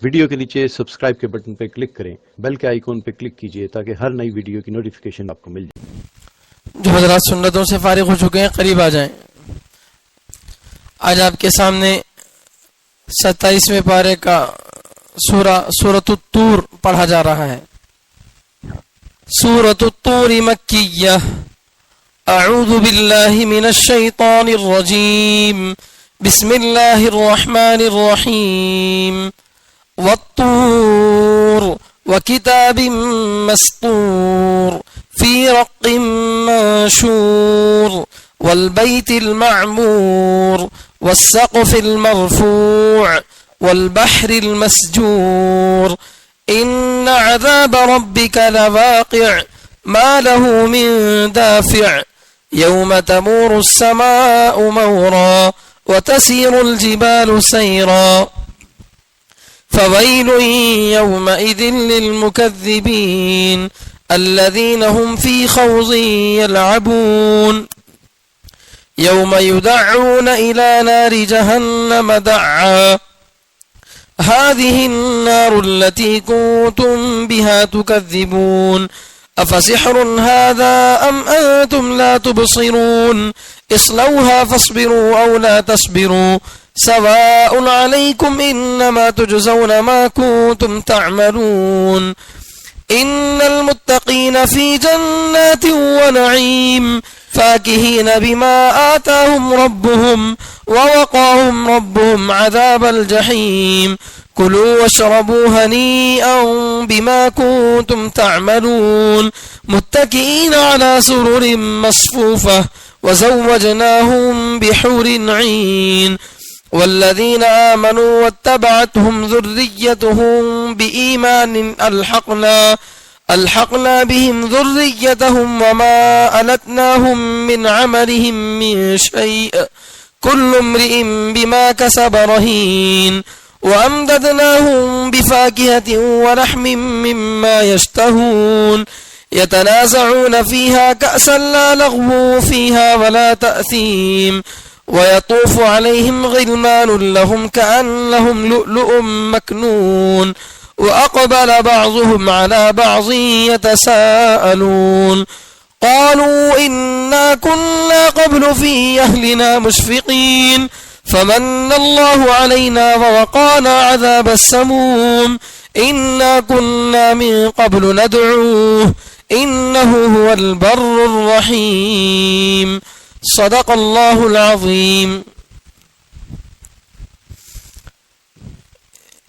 Video کے نیچے subscribe کے بٹن پہ کلک کریں، بیل کے آئیکن پہ کلک کیجئے تاکہ ہر نئی ویڈیو کی نوٹیفیکیشن آپ کو مل جائے۔ جو حضرات سنتوں سے فارغ ہو چکے ہیں قریب آ جائیں۔ آج آپ کے سامنے 27ویں پارے کا سورۃ الطور پڑھا جا رہا ہے۔ سورۃ الطور مکیہ۔ اعوذ باللہ من الشیطان الرجیم، بسم اللہ الرحمن الرحیم۔ والطور وكتاب مسطور في رق منشور والبيت المعمور والسقف المرفوع والبحر المسجور إن عذاب ربك لواقع ما له من دافع يوم تمور السماء مورا وتسير الجبال سيرا فويل يومئذ للمكذبين الذين هم في خوض يلعبون يوم يدعون إلى نار جهنم دعا هذه النار التي كنتم بها تكذبون أفسحر هذا أم أنتم لا تبصرون اصلوها فاصبروا أو لا تصبروا سواء عليكم إنما تجزون ما كنتم تعملون إن المتقين في جنات ونعيم فاكهين بما آتاهم ربهم ووقاهم ربهم عذاب الجحيم كلوا واشربوا هنيئا بما كنتم تعملون متكئين على سرر مصفوفة وزوجناهم بحور عين والذين آمنوا واتبعتهم ذريتهم بإيمان ألحقنا بهم ذريتهم وما ألتناهم من عملهم من شيء كل امرئ بما كسب رهين وأمددناهم بفاكهة ولحم مما يشتهون يتنازعون فيها كأسا لا لغو فيها ولا تأثيم ويطوف عليهم غلمان لهم كأنهم لؤلؤ مكنون وأقبل بعضهم على بعض يتساءلون قالوا إنا كنا قبل في أهلنا مشفقين فمن الله علينا ووقانا عذاب السموم إنا كنا من قبل ندعوه إنه هو البر الرحيم صدق اللہ العظیم۔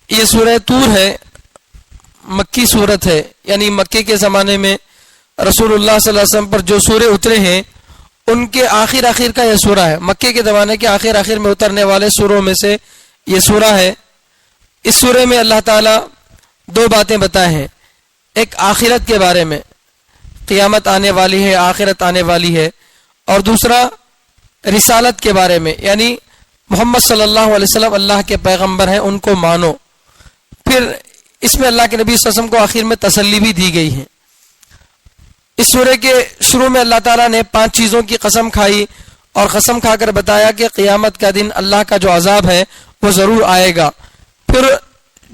یہ سورہ طور ہے، مکی صورت ہے، یعنی مکے کے زمانے میں رسول اللہ صلی اللہ علیہ وسلم پر جو سورے اترے ہیں ان کے آخر کا یہ سورہ ہے۔ مکے کے زمانے کے آخر میں اترنے والے سوروں میں سے یہ سورہ ہے۔ اس سورے میں اللہ تعالیٰ دو باتیں بتائے ہیں، ایک آخرت کے بارے میں، قیامت آنے والی ہے، آخرت آنے والی ہے، اور دوسرا رسالت کے بارے میں، یعنی محمد صلی اللہ علیہ وسلم اللہ کے پیغمبر ہیں، ان کو مانو۔ پھر اس میں اللہ کے نبی صلی اللہ علیہ وسلم کو آخر میں تسلی بھی دی گئی ہے۔ اس سورے کے شروع میں اللہ تعالیٰ نے 5 چیزوں کی قسم کھائی اور قسم کھا کر بتایا کہ قیامت کا دن اللہ کا جو عذاب ہے وہ ضرور آئے گا۔ پھر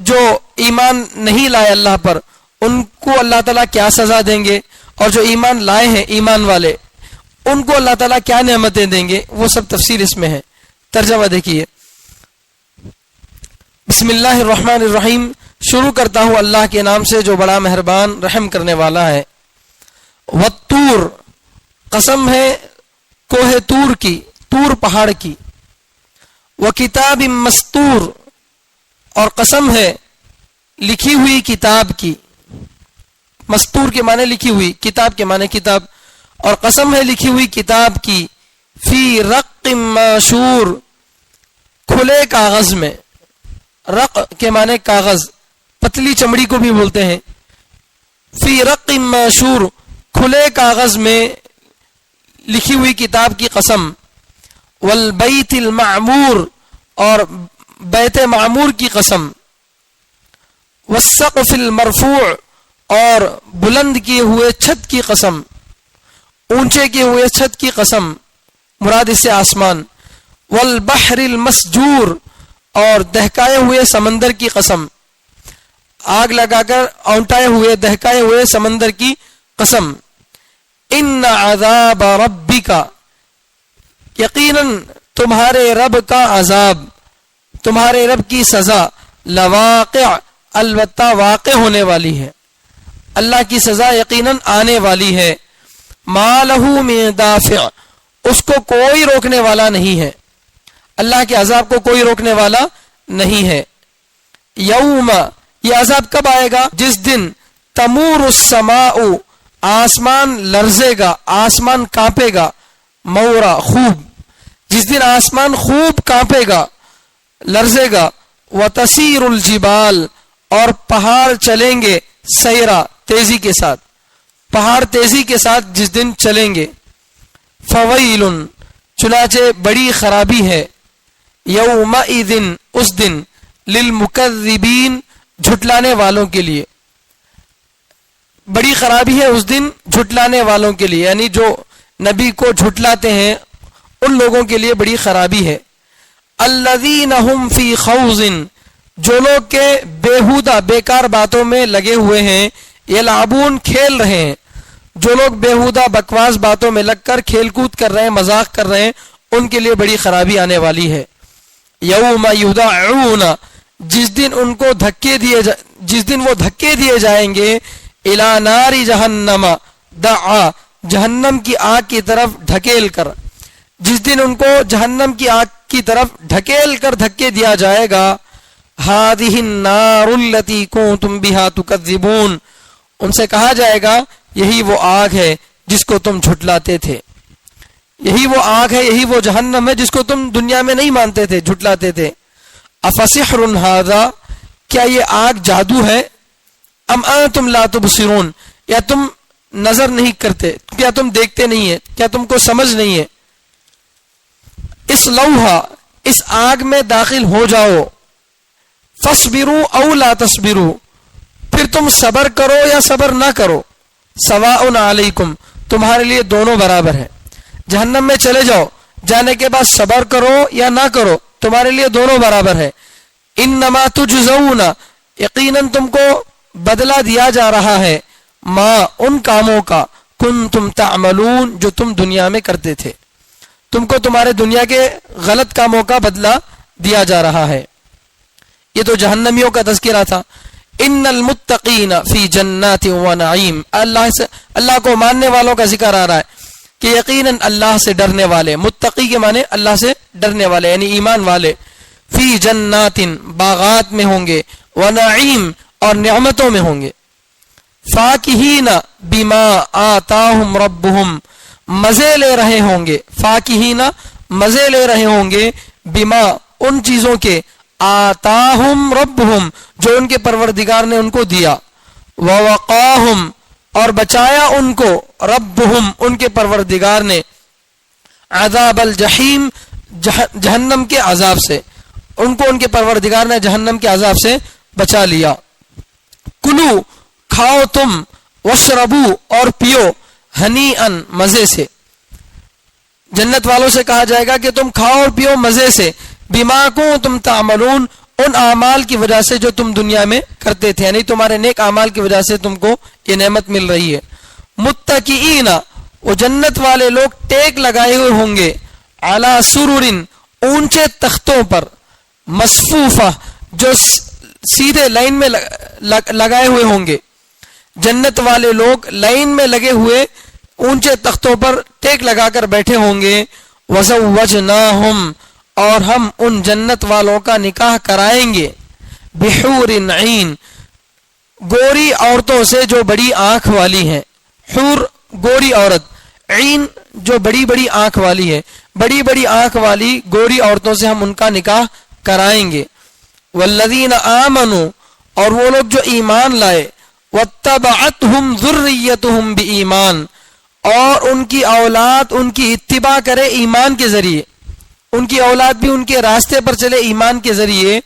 جو ایمان نہیں لائے اللہ پر ان کو اللہ تعالیٰ کیا سزا دیں گے، اور جو ایمان لائے ہیں ایمان والے ان کو اللہ تعالیٰ کیا نعمتیں دیں گے، وہ سب تفصیل اس میں ہے۔ ترجمہ دیکھیے۔ بسم اللہ الرحمن الرحیم، شروع کرتا ہوں اللہ کے نام سے جو بڑا مہربان رحم کرنے والا ہے۔ والطور، قسم ہے کوہ طور کی، طور پہاڑ کی۔ وکتاب مسطور، اور قسم ہے لکھی ہوئی کتاب کی۔ مسطور کے معنی لکھی ہوئی، کتاب کے معنی کتاب، اور قسم ہے لکھی ہوئی کتاب کی۔ فی رق منشور، کھلے کاغذ میں۔ رق کے معنی کاغذ، پتلی چمڑی کو بھی بولتے ہیں۔ فی رق منشور، کھلے کاغذ میں لکھی ہوئی کتاب کی قسم۔ والبیت المعمور، اور بیت معمور کی قسم۔ والسقف المرفوع، اور بلند کیے ہوئے چھت کی قسم، اونچے کیے ہوئے چھت کی قسم، مراد اس سے آسمان۔ والبحر المسجور، اور دہکائے ہوئے سمندر کی قسم۔ آگ لگا کر اونٹائے ہوئے دہکائے ہوئے سمندر کی قسم، ان عذاب ربک، یقیناً تمہارے رب کا عذاب، تمہارے رب کی سزا، لواقع، البتہ واقع ہونے والی ہے، اللہ کی سزا یقیناً آنے والی ہے، ما لہ من دافع، اس کو کوئی روکنے والا نہیں ہے، اللہ کے عذاب کو کوئی روکنے والا نہیں ہے۔ یوم، یہ عذاب کب آئے گا؟ جس دن تمور السماء، آسمان لرزے گا، آسمان کانپے گا، مورا، خوب، جس دن آسمان خوب کانپے گا، لرزے گا، وتسیر الجبال، اور پہاڑ چلیں گے، سیرا، تیزی کے ساتھ، پہاڑ تیزی کے ساتھ جس دن چلیں گے، فویل، چنانچہ بڑی خرابی ہے، یومئذ، اس دن، للمکذبین، جھٹلانے والوں کے لیے، بڑی خرابی ہے اس دن جھٹلانے والوں کے لیے، یعنی جو نبی کو جھٹلاتے ہیں ان لوگوں کے لیے بڑی خرابی ہے۔ الذین ہم فی خوض، جو لوگ کے بیہودہ بیکار باتوں میں لگے ہوئے ہیں، یلعبون، کھیل رہے ہیں، جو لوگ بیہودہ بکواس باتوں میں لگ کر کھیل کود کر رہے ہیں، مذاق کر رہے ہیں، ان کے لیے بڑی خرابی آنے والی ہے۔ یوم یدعون، جس دن ان کو جس دن وہ دھکے دیے جائیں گے، الی نار جہنم دعا، جہنم کی آگ کی طرف ڈھکیل کر، جس دن ان کو جہنم کی آگ کی طرف ڈھکیل کر دھکے دیا جائے گا، ہذہ النار التی کنتم بہا تکذبون، ان سے کہا جائے گا یہی وہ آگ ہے جس کو تم جھٹلاتے تھے، یہی وہ آگ ہے، یہی وہ جہنم ہے جس کو تم دنیا میں نہیں مانتے تھے، جھٹلاتے تھے۔ افسحر ھذا، کیا یہ آگ جادو ہے؟ ام انتم لا تبصرون، یا تم نظر نہیں کرتے، کیا تم دیکھتے نہیں ہے، کیا تم کو سمجھ نہیں ہے؟ اس لوحا، اس آگ میں داخل ہو جاؤ، فاصبروا او لا تصبروا، پھر تم صبر کرو یا صبر نہ کرو، سواء علیکم، تمہارے لیے دونوں برابر ہے، جہنم میں چلے جاؤ، جانے کے بعد صبر کرو یا نہ کرو، تمہارے لیے دونوں برابر ہے۔ انما تجزون، یقیناً تم کو بدلہ دیا جا رہا ہے، ما، ان کاموں کا، کنتم تعملون، جو تم دنیا میں کرتے تھے، تم کو تمہارے دنیا کے غلط کاموں کا بدلہ دیا جا رہا ہے۔ یہ تو جہنمیوں کا تذکرہ تھا۔ ان المتقین فی جنات و نعیم، اللہ کو ماننے والوں کا ذکر آ رہا ہے کہ یقیناً اللہ سے ڈرنے والے، متقی کے معنی اللہ سے ڈرنے والے یعنی ایمان والے، فی جنات، باغات میں ہوں گے، و نعیم، اور نعمتوں میں ہوں گے، فاکہین بما آتاہم ربہم، مزے لے رہے ہوں گے، فاکہین، مزے لے رہے ہوں گے، بما، ان چیزوں کے، آتاہم ربہم، جو ان کے پروردگار نے ان کو دیا، ووقاہم، اور بچایا ان کو، ربہم، ان کے پروردگار نے، عذاب الجحیم، جہنم کے عذاب سے، ان کو ان کے پروردگار نے جہنم کے عذاب سے بچا لیا۔ کلو، کھاؤ تم، واشربو، اور پیو، ہنیئن، مزے سے، جنت والوں سے کہا جائے گا کہ تم کھاؤ اور پیو مزے سے، بما کنتم تعملون، ان اعمال کی وجہ سے جو تم دنیا میں کرتے تھے، یعنی تمہارے نیک اعمال کی وجہ سے تم کو یہ نعمت مل رہی ہے۔ متکئین، وہ جنت والے لوگ ٹیک لگائے ہوئے ہوں گے، علی سرر، اونچے تختوں پر، مصفوفہ، جو سیدھے لائن میں لگائے ہوئے ہوں گے، جنت والے لوگ لائن میں لگے ہوئے اونچے تختوں پر ٹیک لگا کر بیٹھے ہوں گے، وزوجناہم، اور ہم ان جنت والوں کا نکاح کرائیں گے، بحور عین، گوری عورتوں سے جو بڑی آنکھ والی ہیں، حور گوری عورت، عین جو بڑی بڑی آنکھ والی ہے، بڑی بڑی آنکھ والی گوری عورتوں سے ہم ان کا نکاح کرائیں گے۔ والذین آمنوا، اور وہ لوگ جو ایمان لائے، واتبعتہم ذریتہم بایمان، اور ان کی اولاد ان کی اتباع کرے ایمان کے ذریعے، ان کی اولاد بھی ان کے راستے پر چلے ایمان کے ذریعے،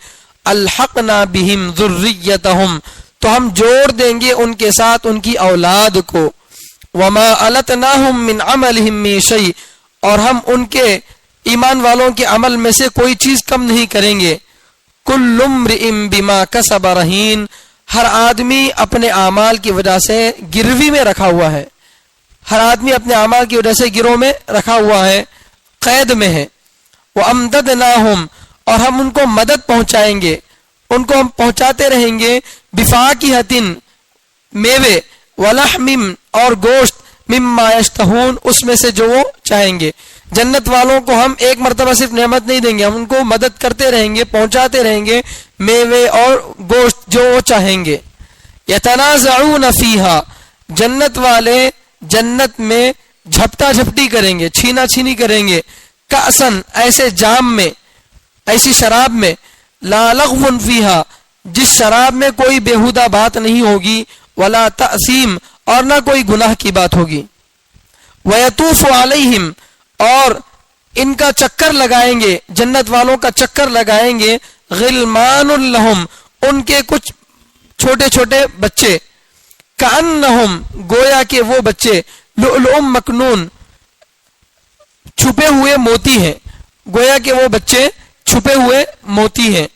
الحقنا بہم ذریتہم، تو ہم جوڑ دیں گے ان کے ساتھ ان کی اولاد کو، وما التناہم من عملہم من شیء، اور ہم ان کے ایمان والوں کے عمل میں سے کوئی چیز کم نہیں کریں گے، کل امرئ بما کسب رہین، ہر آدمی اپنے اعمال کی وجہ سے گروی میں رکھا ہوا ہے، ہر آدمی اپنے اعمال کی وجہ سے گروہ میں رکھا ہوا ہے، قید میں ہے۔ وَأَمْدَدْنَاهُمْ، اور ہم ان کو مدد پہنچائیں گے، ان کو ہم پہنچاتے رہیں گے، بِفَاكِهَةٍ میوے، وَلَحْمٍ اور گوشت، مِمَّا يَشْتَهُونَ اس میں سے جو وہ چاہیں گے۔ جنت والوں کو ہم ایک مرتبہ صرف نعمت نہیں دیں گے، ہم ان کو مدد کرتے رہیں گے، پہنچاتے رہیں گے میوے اور گوشت جو وہ چاہیں گے۔ يَتَنَازَعُونَ فِيهَا، جنت والے جنت میں جھپٹا جھپٹی کریں گے، چھینا چھینی کریں گے، کأسن ایسے جام میں، ایسی شراب میں، لا لغو فیہا جس شراب میں کوئی بیہودہ بات نہیں ہوگی، ولا تأثیم اور نہ کوئی گناہ کی بات ہوگی۔ ویطوف علیہم اور ان کا چکر لگائیں گے، جنت والوں کا چکر لگائیں گے، غلمان لہم ان کے کچھ چھوٹے چھوٹے بچے، کأنہم گویا کہ وہ بچے، لؤلؤ مکنون چھپے ہوئے موتی ہیں، گویا کہ وہ بچے چھپے ہوئے موتی ہیں۔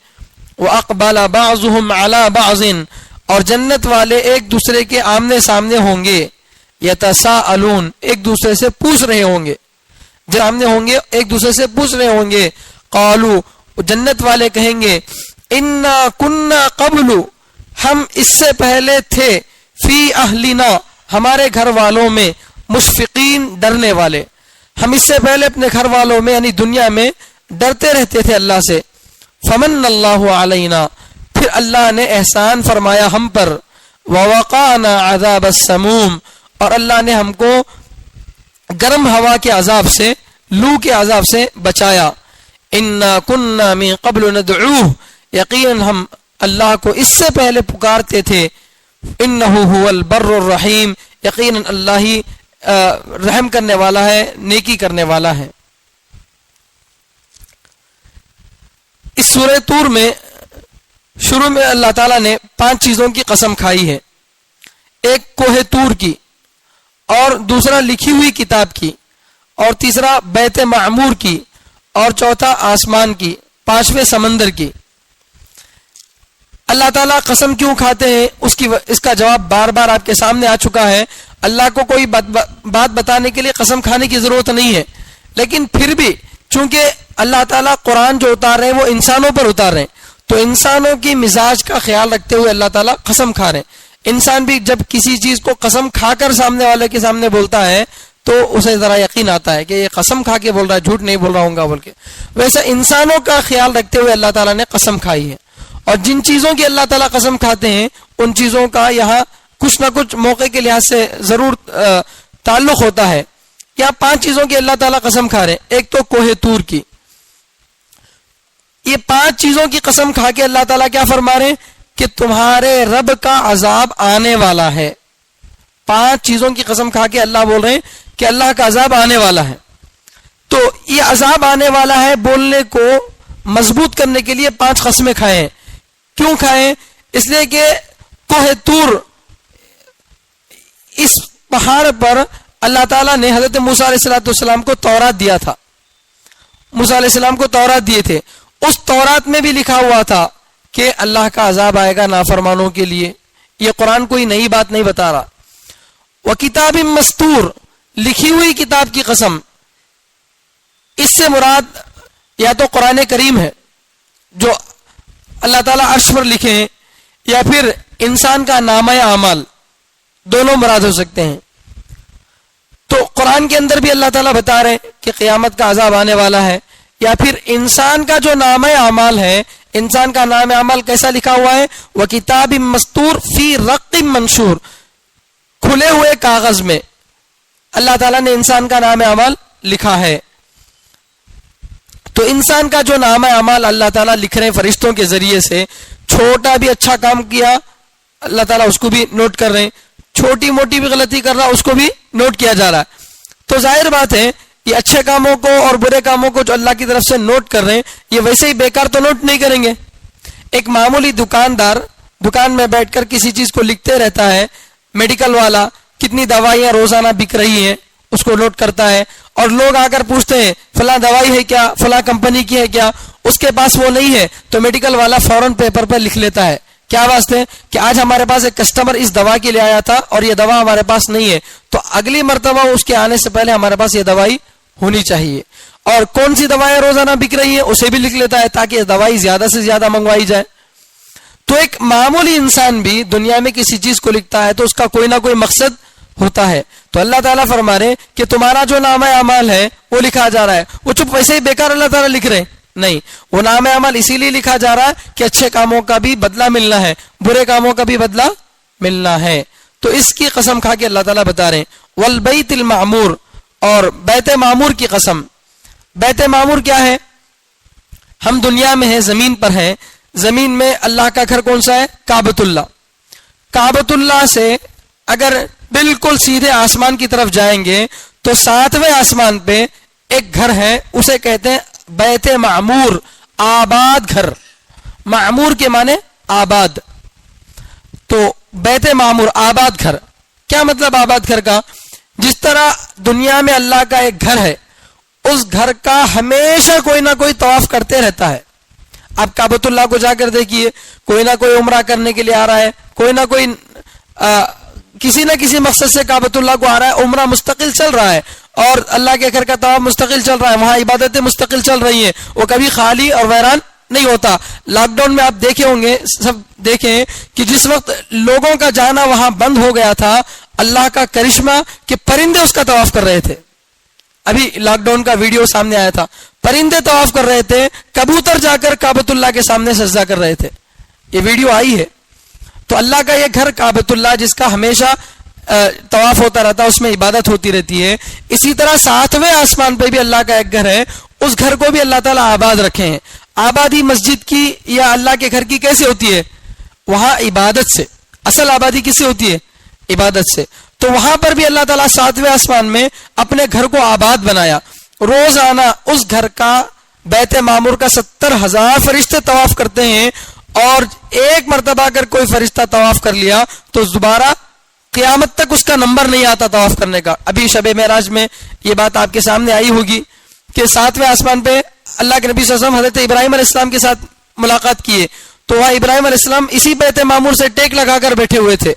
وَأَقْبَلَ بَعْضُهُمْ عَلَى بَعْضٍ اور جنت والے ایک دوسرے کے آمنے سامنے ہوں گے، يَتَسَاءَلُونَ ایک دوسرے سے پوچھ رہے ہوں گے، جب آمنے ہوں گے ایک دوسرے سے پوچھ رہے ہوں گے، قالوا جنت والے کہیں گے، اِنَّا كُنَّا قَبْلُ ہم اس سے پہلے تھے، فی اہلنا ہمارے گھر والوں میں، مشفقین ڈرنے والے، ہم اس سے پہلے اپنے گھر والوں میں یعنی دنیا میں ڈرتے رہتے تھے اللہ سے۔ فمن اللہ علینا پھر اللہ نے احسان فرمایا ہم پر، ووقانا عذاب السموم اور اللہ نے ہم کو گرم ہوا کے عذاب سے، لو کے عذاب سے بچایا۔ انا کنا من قبل ندعوہ یقیناً ہم اللہ کو اس سے پہلے پکارتے تھے، انہ هو البر الرحیم یقیناً اللہ ہی رحم کرنے والا ہے، نیکی کرنے والا ہے۔ اس سورہ طور میں شروع میں اللہ تعالیٰ نے 5 چیزوں کی قسم کھائی ہے، ایک کوہ طور کی، اور دوسرا لکھی ہوئی کتاب کی، اور تیسرا بیت معمور کی، اور چوتھا آسمان کی، 5ویں سمندر کی۔ اللہ تعالیٰ قسم کیوں کھاتے ہیں اس کا جواب بار بار آپ کے سامنے آ چکا ہے۔ اللہ کو کوئی بات بتانے کے لیے قسم کھانے کی ضرورت نہیں ہے، لیکن پھر بھی چونکہ اللہ تعالیٰ قرآن جو اتار رہے ہیں وہ انسانوں پر اتار رہے ہیں، تو انسانوں کی مزاج کا خیال رکھتے ہوئے اللہ تعالیٰ قسم کھا رہے ہیں۔ انسان بھی جب کسی چیز کو قسم کھا کر سامنے والے کے سامنے بولتا ہے تو اسے ذرا یقین آتا ہے کہ یہ قسم کھا کے بول رہا ہے، جھوٹ نہیں بول رہا ہوں گا بول کے۔ ویسے انسانوں کا خیال رکھتے ہوئے اللہ تعالیٰ نے قسم کھائی ہے، اور جن چیزوں کی اللہ تعالیٰ قسم کھاتے ہیں ان چیزوں کا یہاں کچھ نہ کچھ موقع کے لحاظ سے ضرور تعلق ہوتا ہے۔ یہاں 5 چیزوں کی اللہ تعالیٰ قسم کھا رہے ہیں۔ ایک تو کوہ طور کی، یہ 5 چیزوں کی قسم کھا کے اللہ تعالیٰ کیا فرما رہے ہیں کہ تمہارے رب کا عذاب آنے والا ہے۔ 5 چیزوں کی قسم کھا کے اللہ بول رہے ہیں کہ اللہ کا عذاب آنے والا ہے۔ تو یہ عذاب آنے والا ہے بولنے کو مضبوط کرنے کے لیے 5 قسمیں کھائے ہیں۔ کیوں کھائے؟ اس لیے کہ کوہ طور، اس پہاڑ پر اللہ تعالیٰ نے حضرت موسیٰ علیہ السلام کو تورات دیا تھا، موسیٰ علیہ السلام کو تورات دیے تھے، اس تورات میں بھی لکھا ہوا تھا کہ اللہ کا عذاب آئے گا نافرمانوں کے لیے۔ یہ قرآن کوئی نئی بات نہیں بتا رہا۔ وَكِتَابٍ مَسْطُورٍ لکھی ہوئی کتاب کی قسم، اس سے مراد یا تو قرآن کریم ہے جو اللہ تعالیٰ عرش پر لکھے ہیں، یا پھر انسان کا نامہ اعمال، دونوں مراد ہو سکتے ہیں۔ تو قرآن کے اندر بھی اللہ تعالیٰ بتا رہے ہیں کہ قیامت کا عذاب آنے والا ہے، یا پھر انسان کا جو نامہ اعمال ہے، انسان کا نام اعمال کیسا لکھا ہوا ہے؟ وَكِتَابٍ مَسْطُورٍ فِي رَقٍّ مَنشُورٍ کھلے ہوئے کاغذ میں اللہ تعالیٰ نے انسان کا نام اعمال لکھا ہے۔ تو انسان کا جو نام اعمال اللہ تعالیٰ لکھ رہے ہیں فرشتوں کے ذریعے سے، چھوٹا بھی اچھا کام کیا اللہ تعالیٰ اس کو بھی نوٹ کر رہے ہیں، چھوٹی موٹی بھی غلطی کر رہا اس کو بھی نوٹ کیا جا رہا ہے۔ تو ظاہر بات ہے یہ اچھے کاموں کو اور برے کاموں کو جو اللہ کی طرف سے نوٹ کر رہے ہیں، یہ ویسے ہی بیکار تو نوٹ نہیں کریں گے۔ ایک معمولی دکاندار دکان میں بیٹھ کر کسی چیز کو لکھتے رہتا ہے، میڈیکل والا کتنی دوائیاں روزانہ بک رہی ہیں اس کو نوٹ کرتا ہے، اور لوگ آ کر پوچھتے ہیں فلاں دوائی ہے کیا، فلاں کمپنی کی ہے کیا، اس کے پاس وہ نہیں ہے تو میڈیکل والا فوراً پیپر پر لکھ لیتا ہے کیا واسطے کہ آج ہمارے پاس ایک کسٹمر اس دوا کے لیے آیا تھا اور یہ دوا ہمارے پاس نہیں ہے، تو اگلی مرتبہ اس کے آنے سے پہلے ہمارے پاس یہ دوائی ہونی چاہیے، اور کون سی دوائیں روزانہ بک رہی ہیں اسے بھی لکھ لیتا ہے تاکہ یہ دوائی زیادہ سے زیادہ منگوائی جائے۔ تو ایک معمولی انسان بھی دنیا میں کسی چیز کو لکھتا ہے تو اس کا کوئی نہ کوئی مقصد ہوتا ہے۔ تو اللہ تعالیٰ فرما رہے کہ تمہارا جو نامہ اعمال ہے وہ لکھا جا رہا ہے، وہ چپ ویسے ہی بیکار اللہ تعالیٰ لکھ رہے نہیں، وہ نامہ اعمال اسی لیے لکھا جا رہا ہے کہ اچھے کاموں کا بھی بدلہ ملنا ہے، برے کاموں کا بھی بدلہ ملنا ہے۔ تو اس کی قسم کھا کے اللہ تعالیٰ بتا رہے ہیں والبیت المعمور، اور بیت معمور کی قسم۔ بیت معمور کیا ہے؟ ہم دنیا میں ہیں، زمین پر ہیں، زمین میں اللہ کا گھر کون سا ہے؟ کعبۃ اللہ۔ کعبۃ اللہ سے اگر بالکل سیدھے آسمان کی طرف جائیں گے تو 7ویں آسمان پہ ایک گھر ہے، اسے کہتے ہیں بیت معمور، آباد گھر۔ معمور کے معنی آباد، تو بیت معمور آباد گھر۔ کیا مطلب آباد گھر کا؟ جس طرح دنیا میں اللہ کا ایک گھر ہے، اس گھر کا ہمیشہ کوئی نہ کوئی طواف کرتے رہتا ہے۔ آپ کعبۃ اللہ کو جا کر دیکھیے، کوئی نہ کوئی عمرہ کرنے کے لیے آ رہا ہے، کوئی نہ کوئی کسی نہ کسی مقصد سے کعبۃ اللہ کو آ رہا ہے، عمرہ مستقل چل رہا ہے اور اللہ کے گھر کا طواف مستقل چل رہا ہے، وہاں عبادتیں مستقل چل رہی ہیں، وہ کبھی خالی اور ویران نہیں ہوتا۔ لاک ڈاؤن میں آپ دیکھے ہوں گے، سب دیکھیں کہ جس وقت لوگوں کا جانا وہاں بند ہو گیا تھا، اللہ کا کرشمہ کہ پرندے اس کا طواف کر رہے تھے۔ ابھی لاک ڈاؤن کا ویڈیو سامنے آیا تھا، پرندے طواف کر رہے تھے، کبوتر جا کر کعبۃ اللہ کے سامنے سجدہ کر رہے تھے، یہ ویڈیو آئی ہے۔ تو اللہ کا یہ گھر کعبۃ اللہ جس کا ہمیشہ طواف ہوتا رہتا ہے، اس میں عبادت ہوتی رہتی ہے۔ اسی طرح 7ویں آسمان پہ بھی اللہ کا ایک گھر ہے، اس گھر کو بھی اللہ تعالیٰ آباد رکھے ہیں۔ آبادی مسجد کی یا اللہ کے گھر کی کیسے ہوتی ہے؟ وہاں عبادت سے۔ اصل آبادی کس سے ہوتی ہے؟ عبادت سے۔ تو وہاں پر بھی اللہ تعالیٰ 7ویں آسمان میں اپنے گھر کو آباد بنایا۔ روزانہ اس گھر کا بیت معمور کا 70,000 فرشتے طواف کرتے ہیں، اور ایک مرتبہ اگر کوئی فرشتہ طواف کر لیا تو دوبارہ قیامت تک اس کا نمبر نہیں آتا طواف کرنے کا۔ ابھی شب معراج میں یہ بات آپ کے سامنے آئی ہوگی کہ 7ویں آسمان پہ اللہ کے نبی صلی اللہ علیہ وسلم حضرت ابراہیم علیہ السلام کے ساتھ ملاقات کیے، تو وہاں ابراہیم علیہ السلام اسی بیت معمور سے ٹیک لگا کر بیٹھے ہوئے تھے۔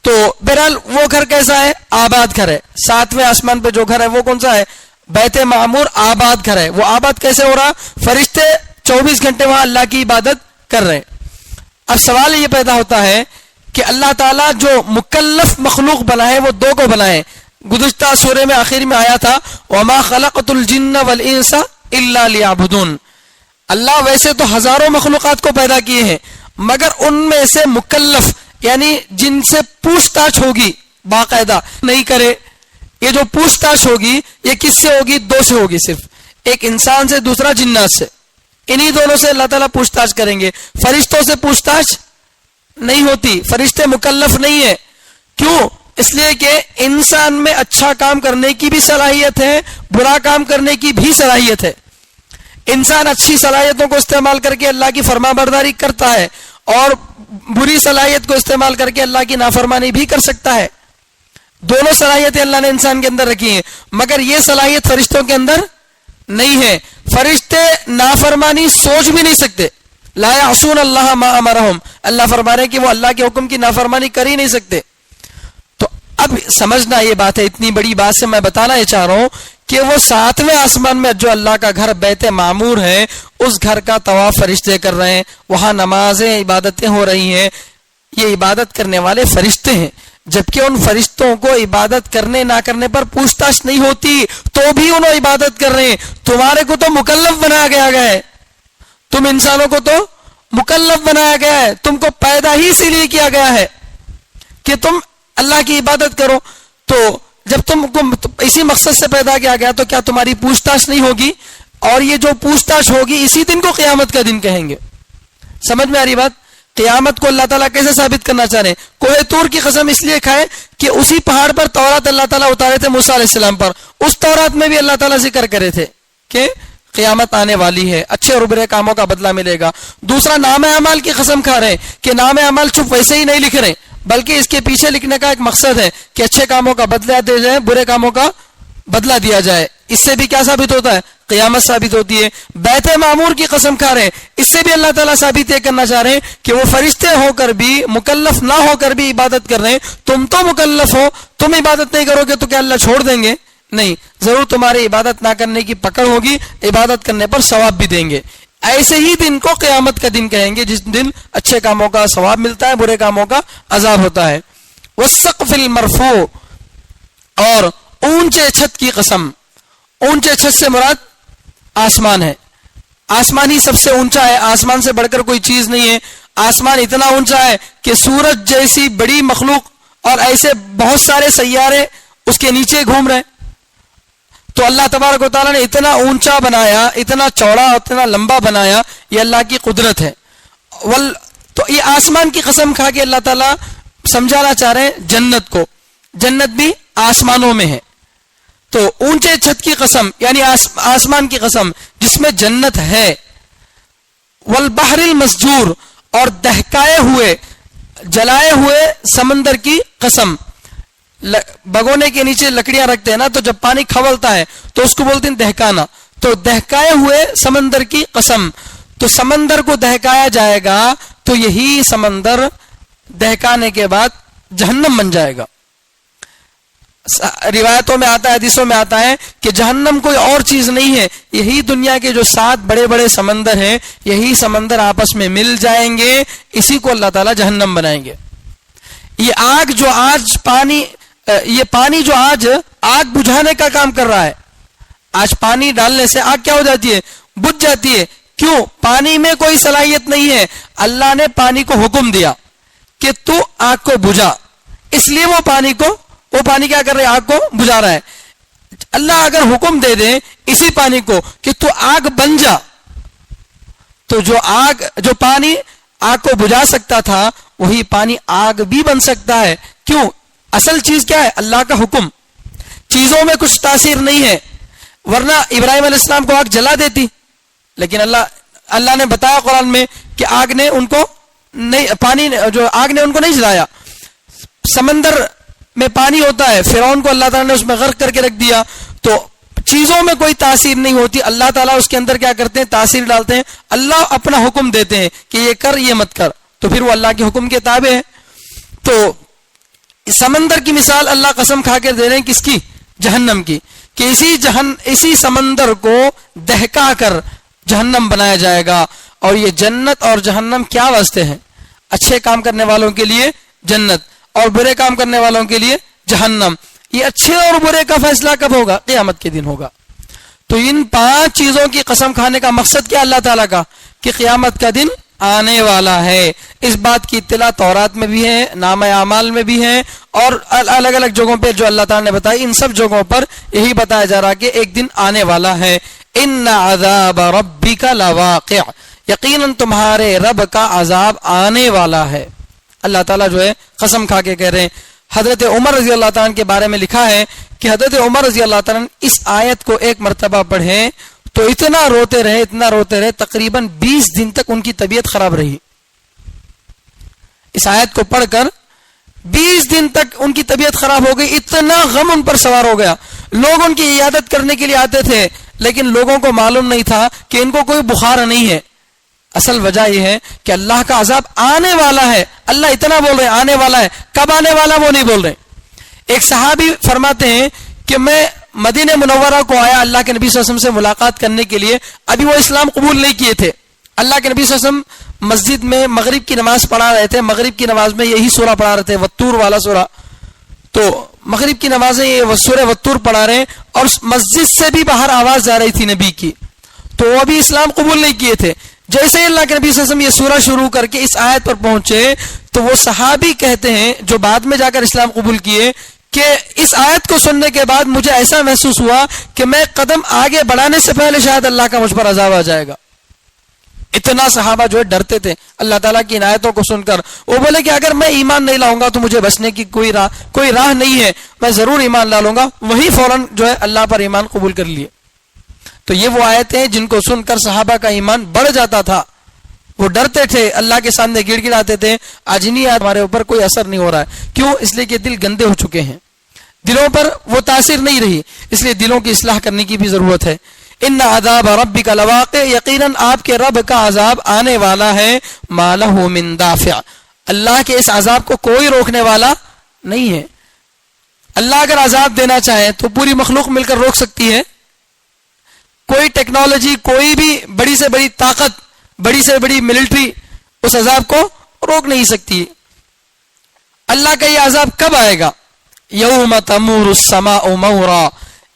تو بہرحال وہ گھر کیسا ہے؟ آباد گھر ہے۔ 7ویں آسمان پہ جو گھر ہے وہ کون سا ہے؟ بیت معمور آباد گھر ہے۔ وہ آباد کیسے ہو رہا؟ فرشتے 24 گھنٹے وہاں اللہ کی عبادت کر رہے ہیں۔ اب سوال یہ پیدا ہوتا ہے کہ اللہ تعالیٰ جو مکلف مخلوق بنائے وہ دو کو بنائے۔ گزشتہ سورے میں آخر میں آیا تھا وَمَا خَلَقْتُ الْجِنَّ وَالْإِنسَ إِلَّا لِيَعْبُدُونَ۔ اللہ ویسے تو ہزاروں مخلوقات کو پیدا کیے ہیں، مگر ان میں سے مکلف یعنی جن سے پوچھ تاچھ ہوگی باقاعدہ نہیں کرے۔ یہ جو پوچھ تاچھ ہوگی یہ کس سے ہوگی؟ دو سے ہوگی، صرف ایک انسان سے، دوسرا جنات سے۔ انہی دونوں سے اللہ تعالیٰ پوچھ تاچھ کریں گے، فرشتوں سے پوچھ تاچھ نہیں ہوتی، فرشتے مکلف نہیں ہیں۔ کیوں؟ اس لیے کہ انسان میں اچھا کام کرنے کی بھی صلاحیت ہے، برا کام کرنے کی بھی صلاحیت ہے۔ انسان اچھی صلاحیتوں کو استعمال کر کے اللہ کی فرما برداری کرتا ہے، اور بری صلاحیت کو استعمال کر کے اللہ کی نافرمانی بھی کر سکتا ہے۔ دونوں صلاحیتیں اللہ نے انسان کے اندر رکھی ہیں، مگر یہ صلاحیت فرشتوں کے اندر نہیں ہے۔ فرشتے نافرمانی سوچ بھی نہیں سکتے، لا یعصون اللہ ما امرہم، اللہ فرما رہے ہیں کہ وہ اللہ کے حکم کی نافرمانی کر ہی نہیں سکتے۔ تو اب سمجھنا یہ بات ہے، اتنی بڑی بات سے میں بتانا یہ چاہ رہا ہوں کہ وہ 7ویں آسمان میں جو اللہ کا گھر بیت معمور ہے، اس گھر کا طواف فرشتے کر رہے ہیں، وہاں نمازیں عبادتیں ہو رہی ہیں۔ یہ عبادت کرنے والے فرشتے ہیں، جبکہ ان فرشتوں کو عبادت کرنے نہ کرنے پر پوچھ تاچھ نہیں ہوتی، تو بھی انہوں عبادت کر رہے ہیں۔ تمہارے کو تو مکلف بنایا گیا ہے، تم انسانوں کو تو مکلف بنایا گیا ہے، تم کو پیدا ہی اسی لیے کیا گیا ہے کہ تم اللہ کی عبادت کرو۔ تو جب تم کو اسی مقصد سے پیدا کیا گیا تو کیا تمہاری پوچھ تاچھ نہیں ہوگی؟ اور یہ جو پوچھ تاچھ ہوگی اسی دن کو قیامت کا دن کہیں گے۔ سمجھ میں آ رہی بات؟ قیامت کو اللہ تعالیٰ کیسے ثابت کرنا چاہ رہے ہیں؟ کوہ طور کی قسم اس لیے کھائے کہ اسی پہاڑ پر تورات اللہ تعالیٰ اتارے تھے موسیٰ علیہ السلام پر، اس تورات میں بھی اللہ تعالیٰ ذکر کرے تھے کہ قیامت آنے والی ہے، اچھے اور برے کاموں کا بدلہ ملے گا۔ دوسرا نام اعمال کی قسم کھا رہے ہیں کہ نام اعمال چپ ویسے ہی نہیں لکھ رہے، بلکہ اس کے پیچھے لکھنے کا ایک مقصد ہے کہ اچھے کاموں کا بدلہ دیا جائے، برے کاموں کا بدلہ دیا جائے۔ اس سے بھی کیا ثابت ہوتا ہے؟ قیامت ثابت ہوتی ہے. بیت معمور کی قسم کھا رہے ہیں, اس سے بھی اللہ تعالیٰ ثابت یہ کرنا چاہ رہے ہیں کہ وہ فرشتے ہو کر بھی, مکلف نہ ہو کر بھی عبادت کر رہے ہیں. تم تو مکلف ہو, تم عبادت نہیں کرو گے تو کیا اللہ چھوڑ دیں گے؟ نہیں, ضرور تمہاری عبادت نہ کرنے کی پکڑ ہوگی, عبادت کرنے پر ثواب بھی دیں گے. ایسے ہی دن کو قیامت کا دن کہیں گے جس دن اچھے کاموں کا ثواب ملتا ہے, برے کاموں کا عذاب ہوتا ہے. والسقف المرفوع, اور اونچے چھت کی قسم. اونچے چھت سے مراد آسمان ہے. آسمان ہی سب سے اونچا ہے, آسمان سے بڑھ کر کوئی چیز نہیں ہے. آسمان اتنا اونچا ہے کہ سورج جیسی بڑی مخلوق اور ایسے بہت سارے سیارے اس کے نیچے گھوم رہے ہیں. تو اللہ تبارک و تعالیٰ نے اتنا اونچا بنایا, اتنا چوڑا, اتنا لمبا بنایا, یہ اللہ کی قدرت ہے. تو یہ آسمان کی قسم کھا کے اللہ تعالیٰ سمجھانا چاہ رہے ہیں جنت کو. جنت بھی آسمانوں میں ہے. تو اونچے چھت کی قسم یعنی آسمان کی قسم جس میں جنت ہے. والبحر المسجور, اور دہکائے ہوئے, جلائے ہوئے سمندر کی قسم. بگونے کے نیچے لکڑیاں رکھتے ہیں نا, تو جب پانی کھولتا ہے تو اس کو بولتے ہیں دہکانا. تو دہکائے ہوئے سمندر کی قسم. تو سمندر کو دہکایا جائے گا تو یہی سمندر دہکانے کے بعد جہنم بن جائے گا. روایتوں میں آتا ہے, حدیثوں میں آتا ہے کہ جہنم کوئی اور چیز نہیں ہے, یہی دنیا کے جو 7 بڑے بڑے سمندر ہیں, یہی سمندر آپس میں مل جائیں گے, اسی کو اللہ تعالیٰ جہنم بنائیں گے. یہ آگ جو آج پانی, یہ پانی جو آج آگ بجھانے کا کام کر رہا ہے, آج پانی ڈالنے سے آگ کیا ہو جاتی ہے؟ بجھ جاتی ہے. کیوں؟ پانی میں کوئی صلاحیت نہیں ہے. اللہ نے پانی کو حکم دیا کہ تو آگ کو بجھا, اس لیے وہ پانی کیا کر رہے ہیں؟ آگ کو بجھا رہا ہے. اللہ اگر حکم دے دے اسی پانی کو کہ تو آگ بن جا, تو جو پانی آگ کو بجھا سکتا تھا وہی پانی آگ بھی بن سکتا ہے. کیوں؟ اصل چیز کیا ہے؟ اللہ کا حکم. چیزوں میں کچھ تاثیر نہیں ہے, ورنہ ابراہیم علیہ السلام کو آگ جلا دیتی, لیکن اللہ نے بتایا قرآن میں کہ آگ نے ان کو نہیں جلایا. سمندر میں پانی ہوتا ہے, فرعون کو اللہ تعالیٰ نے اس میں غرق کر کے رکھ دیا. تو چیزوں میں کوئی تاثیر نہیں ہوتی, اللہ تعالیٰ اس کے اندر کیا کرتے ہیں؟ تاثیر ڈالتے ہیں. اللہ اپنا حکم دیتے ہیں کہ یہ کر, یہ مت کر, تو پھر وہ اللہ کے حکم کے تابع ہے. تو سمندر کی مثال اللہ قسم کھا کے دے رہے ہیں کس کی؟ جہنم کی, کہ اسی سمندر کو دہکا کر جہنم بنایا جائے گا. اور یہ جنت اور جہنم کیا واسطے ہیں؟ اچھے کام کرنے والوں کے لیے جنت اور برے کام کرنے والوں کے لیے جہنم. یہ اچھے اور برے کا فیصلہ کب ہوگا؟ قیامت کے دن ہوگا. تو ان 5 چیزوں کی قسم کھانے کا مقصد کیا اللہ تعالیٰ کا؟ کہ قیامت کا دن آنے والا ہے. اس بات کی اطلاع تورات میں بھی ہے, نامہ اعمال میں بھی ہے, اور الگ الگ جگہوں پہ جو اللہ تعالیٰ نے بتائی, ان سب جگہوں پر یہی بتایا جا رہا کہ ایک دن آنے والا ہے. ان عذاب ربک لواقع, یقیناً تمہارے رب کا عذاب آنے والا ہے. اللہ تعالیٰ جو ہے قسم کھا کے کہہ رہے ہیں. حضرت عمر رضی اللہ تعالیٰ کے بارے میں لکھا ہے کہ حضرت عمر رضی اللہ تعالیٰ اس آیت کو ایک مرتبہ پڑھے تو اتنا روتے رہے, تقریباً 20 دن تک ان کی طبیعت خراب رہی. اس آیت کو پڑھ کر 20 دن تک ان کی طبیعت خراب ہو گئی, اتنا غم ان پر سوار ہو گیا. لوگ ان کی عیادت کرنے کے لیے آتے تھے, لیکن لوگوں کو معلوم نہیں تھا کہ ان کو کوئی بخار نہیں ہے. اصل وجہ یہ ہے کہ اللہ کا عذاب آنے والا ہے. اللہ اتنا بول رہے ہیں آنے والا ہے, کب آنے والا وہ نہیں بول رہے. ایک صحابی فرماتے ہیں کہ میں مدینہ منورہ کو آیا اللہ کے نبی صلی اللہ علیہ وسلم سے ملاقات کرنے کے لیے. ابھی وہ اسلام قبول نہیں کیے تھے. اللہ کے نبی صلی اللہ علیہ وسلم مسجد میں مغرب کی نماز پڑھا رہے تھے. مغرب کی نماز میں یہی سورہ پڑھا رہے تھے, وطور والا سورہ. تو مغرب کی نماز میں یہ سورہ وطور پڑھا رہے ہیں, اور مسجد سے بھی باہر آواز جا رہی تھی نبی کی. تو وہ ابھی اسلام قبول نہیں کیے تھے. جیسے ہی اللہ کے نبی صلی اللہ علیہ وسلم یہ سورہ شروع کر کے اس آیت پر پہنچے تو وہ صحابی کہتے ہیں جو بعد میں جا کر اسلام قبول کیے کہ اس آیت کو سننے کے بعد مجھے ایسا محسوس ہوا کہ میں قدم آگے بڑھانے سے پہلے شاید اللہ کا مجھ پر عذاب آ جائے گا. اتنا صحابہ جو ہے ڈرتے تھے اللہ تعالیٰ کی ان آیتوں کو سن کر. وہ بولے کہ اگر میں ایمان نہیں لاؤں گا تو مجھے بچنے کی کوئی راہ نہیں ہے, میں ضرور ایمان لا لوں گا. وہی فوراً جو ہے اللہ پر ایمان قبول کر لیے. تو یہ وہ آیتیں ہیں جن کو سن کر صحابہ کا ایمان بڑھ جاتا تھا. وہ ڈرتے تھے, اللہ کے سامنے گڑ گڑاتے تھے, آج نہیں ہمارے اوپر کوئی اثر نہیں ہو رہا ہے. کیوں؟ اس لیے کہ دل گندے ہو چکے ہیں, دلوں پر وہ تاثیر نہیں رہی, اس لیے دلوں کی اصلاح کرنے کی بھی ضرورت ہے. ان عذاب ربک لواقع، یقیناً آپ کے رب کا عذاب آنے والا ہے، ما لہ من دافع، اللہ کے اس عذاب کو کوئی روکنے والا نہیں ہے۔ اللہ اگر عذاب دینا چاہے تو پوری مخلوق مل کر روک سکتی ہے؟ کوئی ٹیکنالوجی، کوئی بھی بڑی سے بڑی طاقت، بڑی سے بڑی ملٹری اس عذاب کو روک نہیں سکتی۔ اللہ کا یہ عذاب کب آئے گا؟ یوم تمور السماء مورا،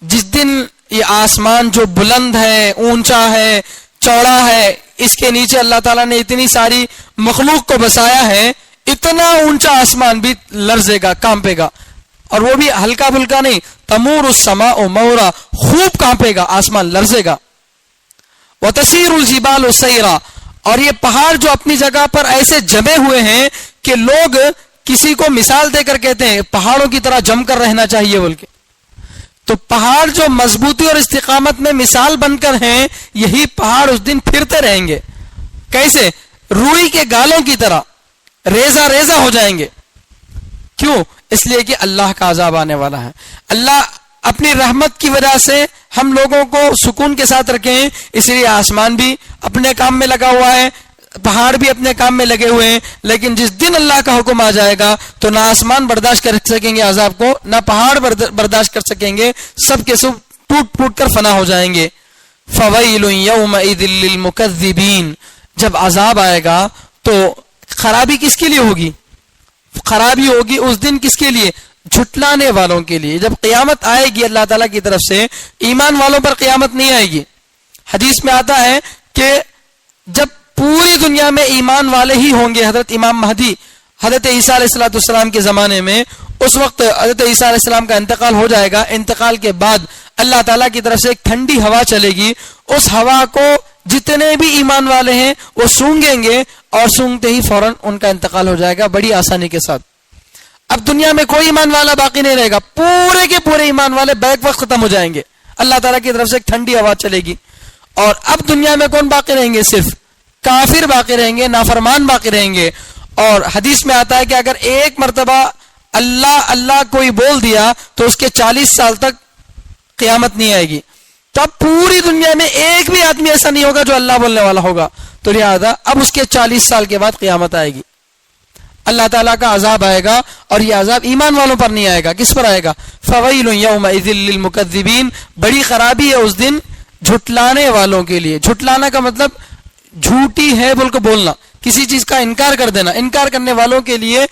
جس دن یہ آسمان جو بلند ہے، اونچا ہے، چوڑا ہے، اس کے نیچے اللہ تعالیٰ نے اتنی ساری مخلوق کو بسایا ہے، اتنا اونچا آسمان بھی لرزے گا، کانپے گا، اور وہ بھی ہلکا پھلکا نہیں، تمور السماء مورا، خوب کانپے گا، آسمان لرزے گا۔ وتسیر الجبال سیرا، اور یہ پہاڑ جو اپنی جگہ پر ایسے جمے ہوئے ہیں کہ لوگ کسی کو مثال دے کر کہتے ہیں پہاڑوں کی طرح جم کر رہنا چاہیے بول کے، تو پہاڑ جو مضبوطی اور استقامت میں مثال بن کر ہیں، یہی پہاڑ اس دن پھرتے رہیں گے، کیسے؟ روئی کے گالوں کی طرح ریزہ ریزہ ہو جائیں گے۔ کیوں؟ اس لیے کہ اللہ کا عذاب آنے والا ہے۔ اللہ اپنی رحمت کی وجہ سے ہم لوگوں کو سکون کے ساتھ رکھیں، اس لیے آسمان بھی اپنے کام میں لگا ہوا ہے، پہاڑ بھی اپنے کام میں لگے ہوئے ہیں، لیکن جس دن اللہ کا حکم آ جائے گا تو نہ آسمان برداشت کر سکیں گے عذاب کو، نہ پہاڑ برداشت کر سکیں گے، سب کے سب ٹوٹ ٹوٹ کر فنا ہو جائیں گے۔ فویل یومئذ للمکذبین، جب عذاب آئے گا تو خرابی کس کے لیے ہوگی؟ خرابی ہوگی اس دن کس کے لیے؟ جھٹلانے والوں کے لیے۔ جب قیامت آئے گی اللہ تعالیٰ کی طرف سے، ایمان والوں پر قیامت نہیں آئے گی۔ حدیث میں آتا ہے کہ جب پوری دنیا میں ایمان والے ہی ہوں گے، حضرت امام مہدی حضرت عیسیٰ علیہ السلام کے زمانے میں، اس وقت حضرت عیسیٰ علیہ السلام کا انتقال ہو جائے گا، انتقال کے بعد اللہ تعالیٰ کی طرف سے ایک ٹھنڈی ہوا چلے گی، اس ہوا کو جتنے بھی ایمان والے ہیں وہ سونگیں گے، اور سونگتے ہی فوراً ان کا انتقال ہو جائے گا بڑی آسانی کے ساتھ۔ اب دنیا میں کوئی ایمان والا باقی نہیں رہے گا، پورے کے پورے ایمان والے بیک وقت ختم ہو جائیں گے، اللہ تعالیٰ کی طرف سے ایک ٹھنڈی ہوا چلے گی۔ اور اب دنیا میں کون باقی رہیں گے؟ صرف کافر باقی رہیں گے، نافرمان باقی رہیں گے۔ اور حدیث میں آتا ہے کہ اگر ایک مرتبہ اللہ اللہ کوئی بول دیا تو اس کے 40 سال تک قیامت نہیں آئے گی۔ تو اب پوری دنیا میں ایک بھی آدمی ایسا نہیں ہوگا جو اللہ بولنے والا ہوگا، تو لہٰذا اب اس کے 40 سال کے بعد قیامت آئے گی، اللہ تعالیٰ کا عذاب آئے گا، اور یہ عذاب ایمان والوں پر نہیں آئے گا، کس پر آئے گا؟ فویل یومئذ للمکذبین، بڑی خرابی ہے اس دن جھٹلانے والوں کے لیے۔ جھٹلانا کا مطلب جھوٹی ہے بول کے بولنا، کسی چیز کا انکار کر دینا، انکار کرنے والوں کے لیے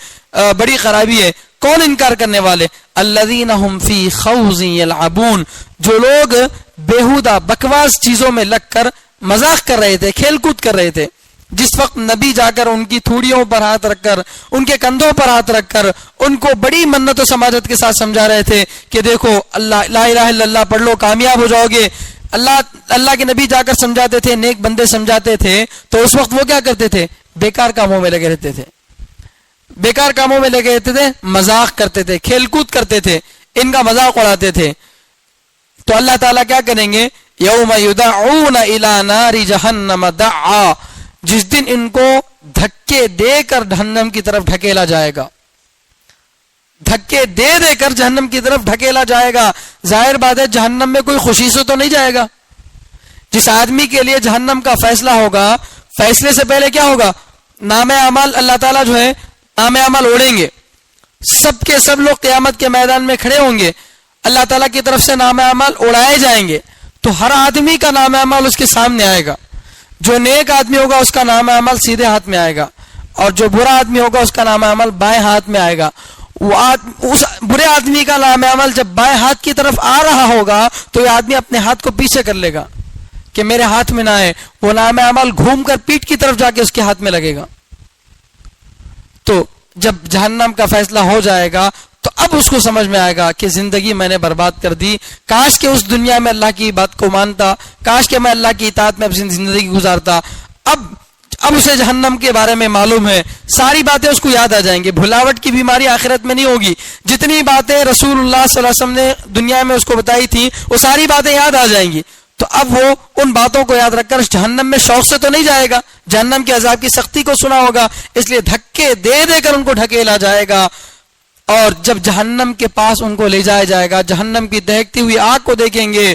بڑی خرابی ہے۔ کون انکار کرنے والے؟ الذین هم فی خوض یلعبون، جو لوگ بیہودہ بکواس چیزوں میں لگ کر مذاق کر رہے تھے، کھیل کود کر رہے تھے۔ جس وقت نبی جا کر ان کی تھوڑیوں پر ہاتھ رکھ کر، ان کے کندھوں پر ہاتھ رکھ کر ان کو بڑی منت و سماجت کے ساتھ سمجھا رہے تھے کہ دیکھو اللہ، لا الہ الا اللہ پڑھ لو کامیاب ہو جاؤ گے، اللہ کے نبی جا کر سمجھاتے تھے، نیک بندے سمجھاتے تھے، تو اس وقت وہ کیا کرتے تھے؟ بیکار کاموں میں لگے رہتے تھے، بیکار کاموں میں لگے رہتے تھے، مذاق کرتے تھے، کھیل کود کرتے تھے، ان کا مذاق اڑاتے تھے۔ تو اللہ تعالیٰ کیا کریں گے؟ یوم یدعون الی نار جہنم دعا، جس دن ان کو دھکے دے کر جہنم کی طرف ڈھکیلا جائے گا، دھکے دے دے کر جہنم کی طرف ڈھکیلا جائے گا۔ ظاہر بات ہے جہنم میں کوئی خوشی سے تو نہیں جائے گا۔ جس آدمی کے لیے جہنم کا فیصلہ ہوگا، فیصلے سے پہلے کیا ہوگا؟ نام اعمال اللہ تعالیٰ جو ہے نام اعمال اوڑیں گے، سب کے سب لوگ قیامت کے میدان میں کھڑے ہوں گے، اللہ تعالیٰ کی طرف سے نام اعمال اڑائے جائیں گے، تو ہر آدمی کا نام اعمال اس کے سامنے آئے گا۔ جو نیک آدمی ہوگا اس کا نام اعمال سیدھے ہاتھ میں آئے گا، اور جو برا آدمی ہوگا اس کا نام اعمال بائیں ہاتھ میں آئے گا۔ اس برے آدمی کا نام اعمال جب بائیں ہاتھ کی طرف آ رہا ہوگا تو یہ آدمی اپنے ہاتھ کو پیچھے کر لے گا کہ میرے ہاتھ میں نہ آئے، وہ نام اعمال گھوم کر پیٹھ کی طرف جا کے اس کے ہاتھ میں لگے گا۔ تو جب جہنم کا فیصلہ ہو جائے گا تو اب اس کو سمجھ میں آئے گا کہ زندگی میں نے برباد کر دی، کاش کہ اس دنیا میں اللہ کی بات کو مانتا، کاش کہ میں اللہ کی اطاعت میں اپنی زندگی گزارتا۔ اب اسے جہنم کے بارے میں معلوم ہے، ساری باتیں اس کو یاد آ جائیں گی، بھلاوٹ کی بیماری آخرت میں نہیں ہوگی۔ جتنی باتیں رسول اللہ صلی اللہ علیہ وسلم نے دنیا میں اس کو بتائی تھی وہ ساری باتیں یاد آ جائیں گی۔ تو اب وہ ان باتوں کو یاد رکھ کر جہنم میں شوق سے تو نہیں جائے گا، جہنم کے عذاب کی سختی کو سنا ہوگا، اس لیے دھکے دے دے کر ان کو ڈھکیلا جائے گا۔ اور جب جہنم کے پاس ان کو لے جایا جائے گا، جہنم کی دہکتی ہوئی آگ کو دیکھیں گے،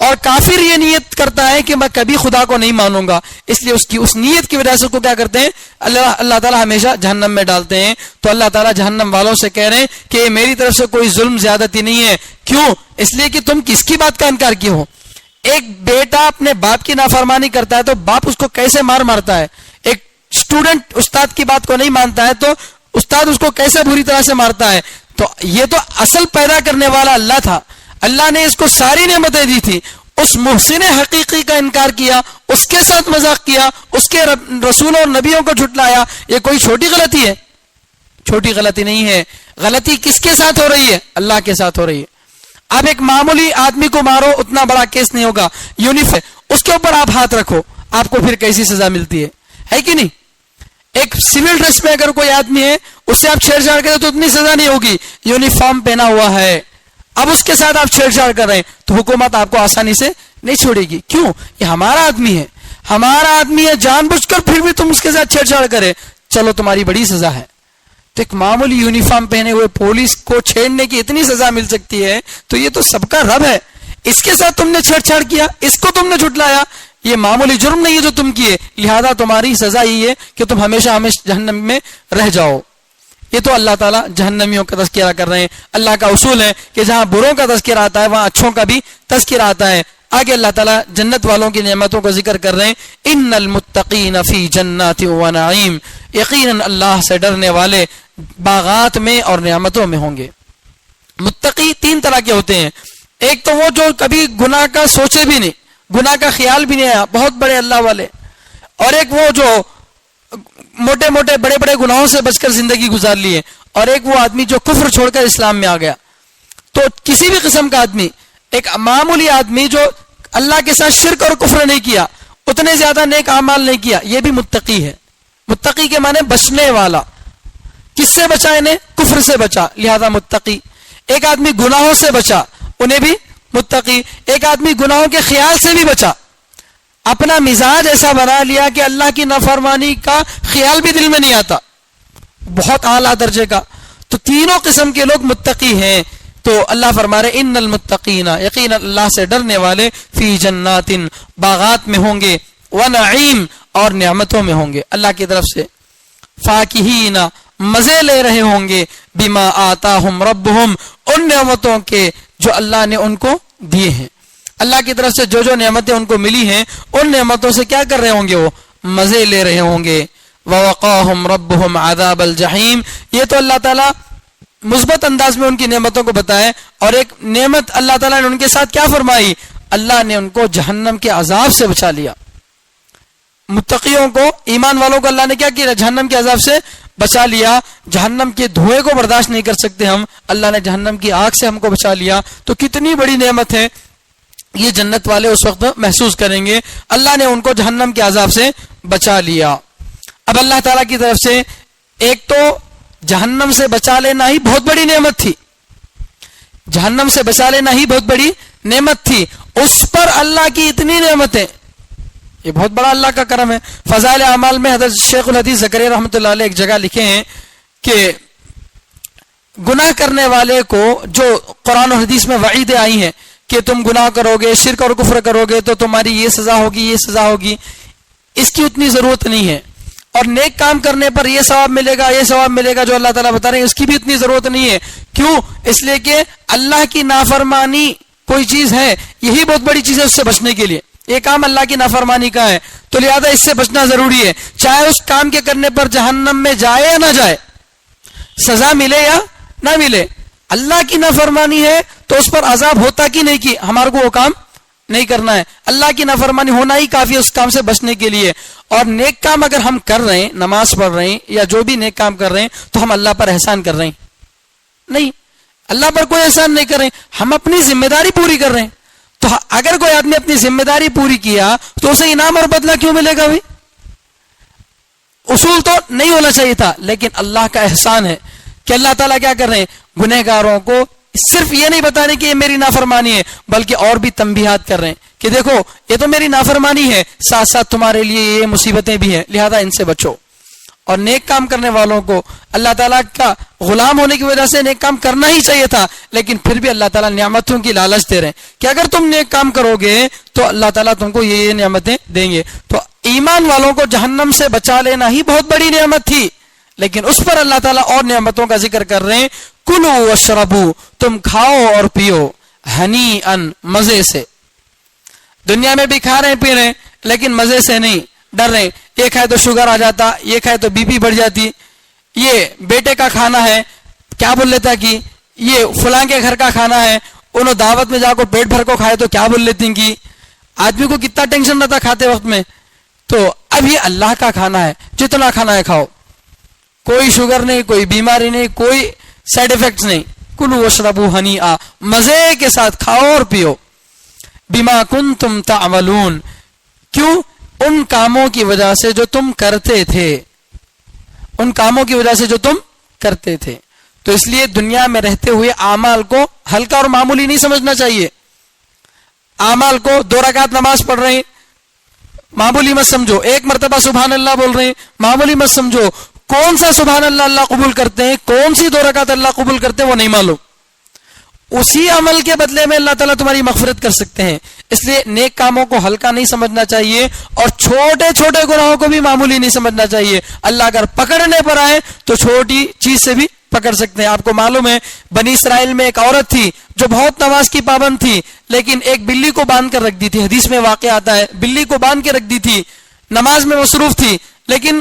اور کافر یہ نیت کرتا ہے کہ میں کبھی خدا کو نہیں مانوں گا، اس لیے اس کی اس نیت کی وجہ سے اس کو کیا کرتے ہیں، اللہ تعالیٰ ہمیشہ جہنم میں ڈالتے ہیں. تو اللہ تعالیٰ جہنم والوں سے کہہ رہے ہیں کہ میری طرف سے کوئی ظلم زیادتی نہیں ہے. کیوں؟ اس لیے کہ تم کس کی بات کا انکار کیے ہو. ایک بیٹا اپنے باپ کی نافرمانی کرتا ہے تو باپ اس کو کیسے مارتا ہے. ایک اسٹوڈنٹ استاد کی بات کو نہیں مانتا ہے تو استاد اس کو کیسے بری طرح سے مارتا ہے. تو یہ تو اصل پیدا کرنے والا اللہ تھا. اللہ نے اس کو ساری نعمتیں دی تھی. اس محسن حقیقی کا انکار کیا، اس کے ساتھ مذاق کیا، اس کے رسولوں اور نبیوں کو جھٹلایا. یہ کوئی چھوٹی غلطی ہے؟ چھوٹی غلطی نہیں ہے. غلطی کس کے ساتھ ہو رہی ہے؟ اللہ کے ساتھ ہو رہی ہے. اب ایک معمولی آدمی کو مارو، اتنا بڑا کیس نہیں ہوگا. یونیفارم اس کے اوپر آپ ہاتھ رکھو، آپ کو پھر کیسی سزا ملتی ہے کہ نہیں؟ ایک سول ڈریس میں اگر کوئی آدمی ہے، اس سے آپ چھیڑ چھاڑ کریں تو اتنی سزا نہیں ہوگی. یونیفارم پہنا ہوا ہے، اب اس کے ساتھ آپ چھیڑ چھاڑ کر رہے ہیں تو حکومت آپ کو آسانی سے نہیں چھوڑے گی. کیوں؟ یہ ہمارا آدمی ہے، ہمارا آدمی ہے، جان بوجھ کر پھر بھی تم اس کے ساتھ چھیڑ چھاڑ کرے، چلو تمہاری بڑی سزا ہے. تو ایک معمولی یونیفارم پہنے ہوئے پولیس کو چھیڑنے کی اتنی سزا مل سکتی ہے، تو یہ تو سب کا رب ہے. اس کے ساتھ تم نے چھیڑ چھاڑ کیا، اس کو تم نے جھٹلایا، یہ معمولی جرم نہیں ہے جو تم کیے، لہذا تمہاری سزا یہ ہے کہ تم ہمیشہ ہمیشہ جہنم میں رہ جاؤ. یہ تو اللہ تعالیٰ جہنمیوں کا تذکرہ کر رہے ہیں. اللہ کا اصول ہے کہ جہاں بروں کا تذکرہ آتا ہے وہاں اچھوں کا بھی تذکرہ آتا ہے. آگے اللہ تعالیٰ جنت والوں کی نعمتوں کا ذکر کر رہے ہیں. ان المتقین فی جنات و نعیم، یقیناً اللہ سے ڈرنے والے باغات میں اور نعمتوں میں ہوں گے. متقی تین طرح کے ہوتے ہیں. ایک تو وہ جو کبھی گناہ کا سوچے بھی نہیں، گناہ کا خیال بھی نہیں آیا، بہت بڑے اللہ والے. اور ایک وہ جو موٹے موٹے بڑے بڑے گناہوں سے بچ کر زندگی گزار لیے. اور ایک وہ آدمی جو کفر چھوڑ کر اسلام میں آ گیا. تو کسی بھی قسم کا آدمی، ایک معمولی آدمی جو اللہ کے ساتھ شرک اور کفر نہیں کیا، اتنے زیادہ نیک اعمال نہیں کیا، یہ بھی متقی ہے. متقی کے معنی بچنے والا. کس سے بچا؟ انہیں کفر سے بچا، لہذا متقی. ایک آدمی گناہوں سے بچا، انہیں بھی متقی. ایک آدمی گناہوں کے خیال سے بھی بچا، اپنا مزاج ایسا بنا لیا کہ اللہ کی نافرمانی کا خیال بھی دل میں نہیں آتا، بہت اعلیٰ درجے کا. تو تینوں قسم کے لوگ متقی ہیں. تو اللہ فرما رہے ان المتقین، یقین اللہ سے ڈرنے والے، فی جنات باغات میں ہوں گے، ونعیم اور نعمتوں میں ہوں گے اللہ کی طرف سے. فاکہین مزے لے رہے ہوں گے، بما آتاہم ربہم ان نعمتوں کے جو اللہ نے ان کو دیے ہیں. اللہ کی طرف سے جو جو نعمتیں ان کو ملی ہیں ان نعمتوں سے کیا کر رہے ہوں گے؟ وہ مزے لے رہے ہوں گے. وَوَقَاهُمْ رَبُّهُمْ عَذَابَ الْجَحِيمِ. یہ تو اللہ تعالیٰ مثبت انداز میں ان کی نعمتوں کو بتائے. اور ایک نعمت اللہ تعالیٰ نے ان کے ساتھ کیا فرمائی؟ اللہ نے ان کو جہنم کے عذاب سے بچا لیا. متقیوں کو، ایمان والوں کو اللہ نے کیا کیا؟ جہنم کے عذاب سے بچا لیا. جہنم کے دھوئے کو برداشت نہیں کر سکتے ہم، اللہ نے جہنم کی آگ سے ہم کو بچا لیا. تو کتنی بڑی نعمت ہے یہ جنت والے اس وقت محسوس کریں گے. اللہ نے ان کو جہنم کے عذاب سے بچا لیا. اب اللہ تعالیٰ کی طرف سے ایک تو جہنم سے بچا لینا ہی بہت بڑی نعمت تھی، جہنم سے بچا لینا ہی بہت بڑی نعمت تھی. اس پر اللہ کی اتنی نعمتیں، یہ بہت بڑا اللہ کا کرم ہے. فضائل اعمال میں حضرت شیخ الحدیث زکریا رحمۃ اللہ علیہ ایک جگہ لکھے ہیں کہ گناہ کرنے والے کو جو قرآن و حدیث میں وعیدیں آئی ہیں کہ تم گناہ کرو گے، شرک اور کفر کرو گے تو تمہاری یہ سزا ہوگی، یہ سزا ہوگی، اس کی اتنی ضرورت نہیں ہے. اور نیک کام کرنے پر یہ ثواب ملے گا، یہ ثواب ملے گا جو اللہ تعالیٰ بتا رہے ہیں، اس کی بھی اتنی ضرورت نہیں ہے. کیوں؟ اس لیے کہ اللہ کی نافرمانی کوئی چیز ہے، یہی بہت بڑی چیز ہے اس سے بچنے کے لیے. یہ کام اللہ کی نافرمانی کا ہے تو لہذا اس سے بچنا ضروری ہے. چاہے اس کام کے کرنے پر جہنم میں جائے یا نہ جائے، سزا ملے یا نہ ملے، اللہ کی نافرمانی ہے تو اس پر عذاب ہوتا کہ نہیں، کی ہمارے کو وہ کام نہیں کرنا ہے. اللہ کی نافرمانی ہونا ہی کافی ہے اس کام سے بچنے کے لیے. اور نیک کام اگر ہم کر رہے ہیں، نماز پڑھ رہے ہیں یا جو بھی نیک کام کر رہے ہیں، تو ہم اللہ پر احسان کر رہے ہیں؟ نہیں، اللہ پر کوئی احسان نہیں کر رہے ہیں، ہم اپنی ذمہ داری پوری کر رہے ہیں. تو اگر کوئی آدمی اپنی ذمہ داری پوری کیا تو اسے انعام اور بدلہ کیوں ملے گا؟ بھی اصول تو نہیں ہونا چاہیے تھا، لیکن اللہ کا احسان ہے کہ اللہ تعالیٰ کیا کر رہے ہیں؟ گنہگاروں کو صرف یہ نہیں بتا رہے کہ یہ میری نافرمانی ہے، بلکہ اور بھی تنبیہات کر رہے ہیں کہ دیکھو یہ تو میری نافرمانی ہے، ساتھ ساتھ تمہارے لیے یہ مصیبتیں بھی ہیں، لہذا ان سے بچو. اور نیک کام کرنے والوں کو اللہ تعالیٰ کا غلام ہونے کی وجہ سے نیک کام کرنا ہی چاہیے تھا، لیکن پھر بھی اللہ تعالیٰ نعمتوں کی لالچ دے رہے ہیں کہ اگر تم نیک کام کرو گے تو اللہ تعالیٰ تم کو یہ نعمتیں دیں گے. تو ایمان والوں کو جہنم سے بچا لینا ہی بہت بڑی نعمت تھی، لیکن اس پر اللہ تعالیٰ اور نعمتوں کا ذکر کر رہے ہیں. کلو واشربو، تم کھاؤ اور پیو، ہنی ان، مزے سے. دنیا میں بھی کھا رہے ہیں پی رہے ہیں لیکن مزے سے نہیں، ڈر رہے ہیں یہ کھائے تو شوگر آ جاتا، یہ کھائے تو بی پی بڑھ جاتی، یہ بیٹے کا کھانا ہے کیا بول لیتا کہ یہ فلاں کے گھر کا کھانا ہے، انہوں دعوت میں جا کو پیٹ بھر کو کھائے تو کیا بول لیتی کہ آدمی کو کتنا ٹینشن رہتا کھاتے وقت میں. تو اب یہ اللہ کا کھانا ہے، جتنا کھانا ہے کھاؤ، کوئی شوگر نہیں، کوئی بیماری نہیں، کوئی سائیڈ ایفیکٹس نہیں. کلو واشربو ہنیئا، مزے کے ساتھ کھاؤ اور پیو. بما کنتم تعملون، کیوں؟ ان کاموں کی وجہ سے جو تم کرتے تھے، ان کاموں کی وجہ سے جو تم کرتے تھے. تو اس لیے دنیا میں رہتے ہوئے اعمال کو ہلکا اور معمولی نہیں سمجھنا چاہیے. اعمال کو 2 رکعت نماز پڑھ رہے ہیں معمولی مت سمجھو، 1 مرتبہ سبحان اللہ بول رہے ہیں معمولی مت سمجھو. کون سا سبحان اللہ اللہ قبول کرتے ہیں، کون سی 2 رکعت اللہ قبول کرتے ہیں وہ نہیں معلوم. اسی عمل کے بدلے میں اللہ تعالیٰ تمہاری مغفرت کر سکتے ہیں. اس لیے نیک کاموں کو ہلکا نہیں سمجھنا چاہیے اور چھوٹے چھوٹے گناہوں کو بھی معمولی نہیں سمجھنا چاہیے. اللہ اگر پکڑنے پر آئے تو چھوٹی چیز سے بھی پکڑ سکتے ہیں. آپ کو معلوم ہے بنی اسرائیل میں ایک عورت تھی جو بہت نماز کی پابند تھی، لیکن ایک بلی کو باندھ کر رکھ دی تھی. حدیث میں واقع آتا ہے بلی کو باندھ کے رکھ دی تھی، نماز میں مصروف تھی، لیکن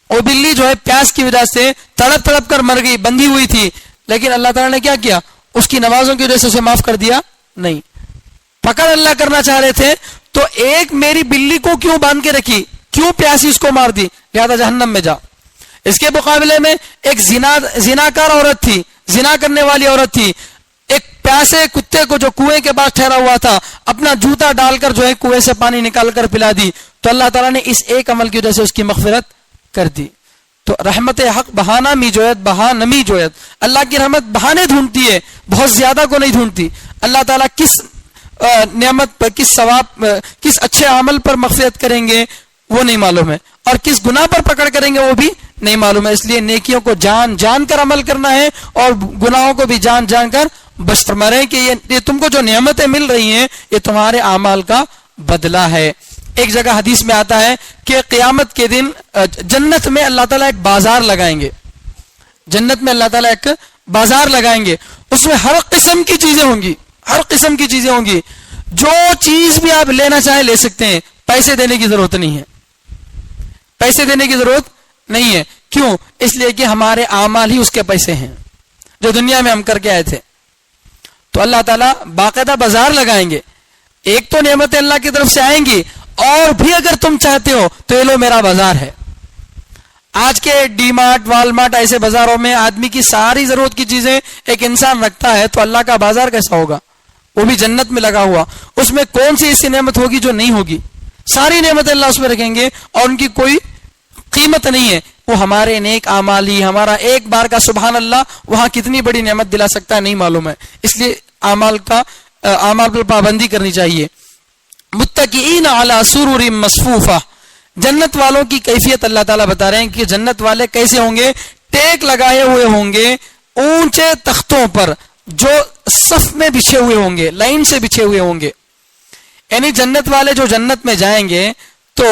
وہ بلی جو ہے پیاس کی وجہ سے تڑپ تڑپ کر مر گئی، بندھی ہوئی تھی. لیکن اللہ تعالیٰ نے کیا کیا؟ اس کی نمازوں کی وجہ سے اسے معاف کر دیا؟ نہیں. پکڑ اللہ کرنا چاہ رہے تھے تو ایک میری بلی کو کیوں باندھ کے رکھی، کیوں پیاسی اس کو مار دی، لہذا جہنم میں جا. اس کے مقابلے میں ایک زناکار عورت تھی، زنا کرنے والی عورت تھی، ایک پیاسے کتے کو جو کنویں کے پاس ٹھہرا ہوا تھا اپنا جوتا ڈال کر جو ہے کنویں سے پانی نکال کر پلا دی. تو اللہ تعالیٰ نے اس ایک عمل کی وجہ سے اس کی مغفرت کر دی. تو رحمت حق بہانہ می جویت بہا نمی جویت، اللہ کی رحمت بہانے ڈھونڈتی ہے، بہت زیادہ کو نہیں ڈھونڈتی. اللہ تعالیٰ کس نعمت پر، کس ثواب، کس اچھے عمل پر مغفرت کریں گے وہ نہیں معلوم ہے، اور کس گناہ پر پکڑ کریں گے وہ بھی نہیں معلوم ہے. اس لیے نیکیوں کو جان جان کر عمل کرنا ہے اور گناہوں کو بھی جان جان کر بچ مرے کہ یہ تم کو جو نعمتیں مل رہی ہیں یہ تمہارے اعمال کا بدلہ ہے. ایک جگہ حدیث میں آتا ہے کہ قیامت کے دن جنت میں اللہ تعالیٰ ایک بازار لگائیں گے. جنت میں اللہ تعالیٰ ایک بازار لگائیں گے، اس میں ہر قسم کی چیزیں ہوں گی، ہر قسم کی چیزیں ہوں گی. جو چیز بھی آپ لینا چاہیں لے سکتے ہیں، پیسے دینے کی ضرورت نہیں ہے، پیسے دینے کی ضرورت نہیں ہے. کیوں؟ اس لیے کہ ہمارے اعمال ہی اس کے پیسے ہیں جو دنیا میں ہم کر کے آئے تھے. تو اللہ تعالیٰ باقاعدہ بازار لگائیں گے. ایک تو نعمتیں اللہ کی طرف سے آئیں گی، اور بھی اگر تم چاہتے ہو تو یہ لو میرا بازار ہے. آج کے ڈی مارٹ، وال مارٹ ایسے بازاروں میں آدمی کی ساری ضرورت کی چیزیں ایک انسان رکھتا ہے، تو اللہ کا بازار کیسا ہوگا؟ وہ بھی جنت میں لگا ہوا. اس میں کون سی ایسی نعمت ہوگی جو نہیں ہوگی؟ ساری نعمتیں اللہ اس میں رکھیں گے اور ان کی کوئی قیمت نہیں ہے. وہ ہمارے نیک اعمال ہی، ہمارا ایک بار کا سبحان اللہ وہاں کتنی بڑی نعمت دلا سکتا ہے نہیں معلوم ہے. اس لیے اعمال پر پابندی کرنی چاہیے. متکئین علی سرر مصفوفہ، جنت والوں کی کیفیت اللہ تعالیٰ بتا رہے ہیں کہ جنت والے کیسے ہوں گے؟ ٹیک لگائے ہوئے ہوں گے اونچے تختوں پر جو صف میں بچھے ہوئے ہوں گے، لائن سے بچھے ہوئے ہوں گے. یعنی جنت والے جو جنت میں جائیں گے تو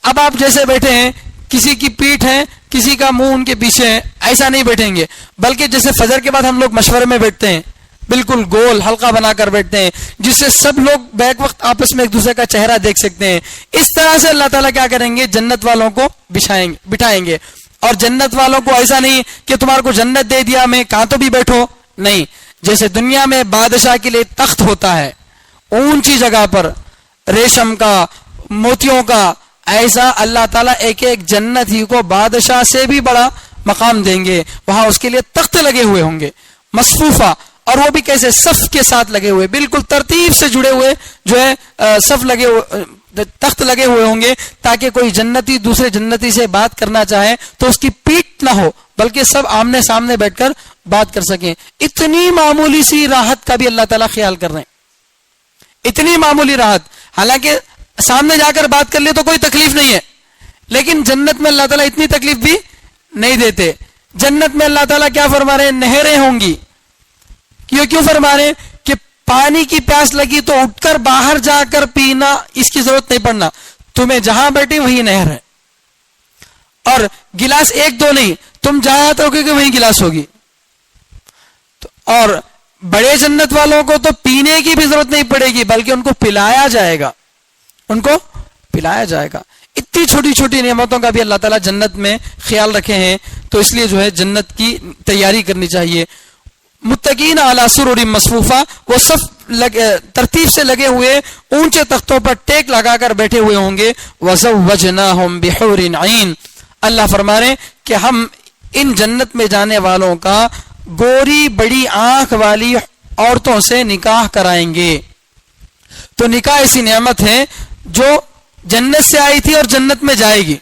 اب آپ جیسے بیٹھے ہیں، کسی کی پیٹھ ہے، کسی کا منہ ان کے پیچھے ہے، ایسا نہیں بیٹھیں گے، بلکہ جیسے فجر کے بعد ہم لوگ مشورے میں بیٹھتے ہیں، بالکل گول حلقہ بنا کر بیٹھتے ہیں جس سے سب لوگ بیک وقت آپس میں ایک دوسرے کا چہرہ دیکھ سکتے ہیں. اس طرح سے اللہ تعالیٰ کیا کریں گے؟ جنت والوں کو بٹھائیں گے. اور جنت والوں کو ایسا نہیں کہ تمہارے کو جنت دے دیا میں کہاں تو بھی بیٹھو، نہیں. جیسے دنیا میں بادشاہ کے لیے تخت ہوتا ہے اونچی جگہ پر ریشم کا، موتیوں کا، ایسا اللہ تعالیٰ ایک ایک جنت ہی کو بادشاہ سے بھی بڑا مقام دیں گے. وہاں اس کے لیے تخت لگے ہوئے ہوں گے مصفوفہ، اور وہ بھی کیسے؟ صف کے ساتھ لگے ہوئے، بالکل ترتیب سے جڑے ہوئے جو ہے صف لگے ہوئے، تخت لگے ہوئے ہوں گے تاکہ کوئی جنتی دوسرے جنتی سے بات کرنا چاہے تو اس کی پیٹ نہ ہو، بلکہ سب آمنے سامنے بیٹھ کر بات کر سکیں. اتنی معمولی سی راحت کا بھی اللہ تعالیٰ خیال کر رہے ہیں، اتنی معمولی راحت. حالانکہ سامنے جا کر بات کر لے تو کوئی تکلیف نہیں ہے، لیکن جنت میں اللہ تعالیٰ اتنی تکلیف بھی نہیں دیتے. جنت میں اللہ تعالیٰ کیا فرما رہے ہیں؟ نہریں ہوں گی. کیوں فرما رہے ہیں؟ کہ پانی کی پیاس لگی تو اٹھ کر باہر جا کر پینا اس کی ضرورت نہیں پڑنا, تمہیں جہاں بیٹھی وہی نہر ہے. اور گلاس ایک دو نہیں, تم جہاں رکو گے وہی گلاس ہوگی. اور بڑے جنت والوں کو تو پینے کی بھی ضرورت نہیں پڑے گی, بلکہ ان کو پلایا جائے گا, ان کو پلایا جائے گا. اتنی چھوٹی چھوٹی نعمتوں کا بھی اللہ تعالیٰ جنت میں خیال رکھے ہیں. تو اس لیے جو ہے جنت کی تیاری کرنی چاہیے. متقین علی سرر مصفوفہ, وہ سب ترتیب سے لگے ہوئے اونچے تختوں پر ٹیک لگا کر بیٹھے ہوئے ہوں گے. وزوجناہم بحور عین, اللہ فرما رہے کہ ہم ان جنت میں جانے والوں کا گوری بڑی آنکھ والی عورتوں سے نکاح کرائیں گے. تو نکاح ایسی نعمت ہے جو جنت سے آئی تھی اور جنت میں جائے گی.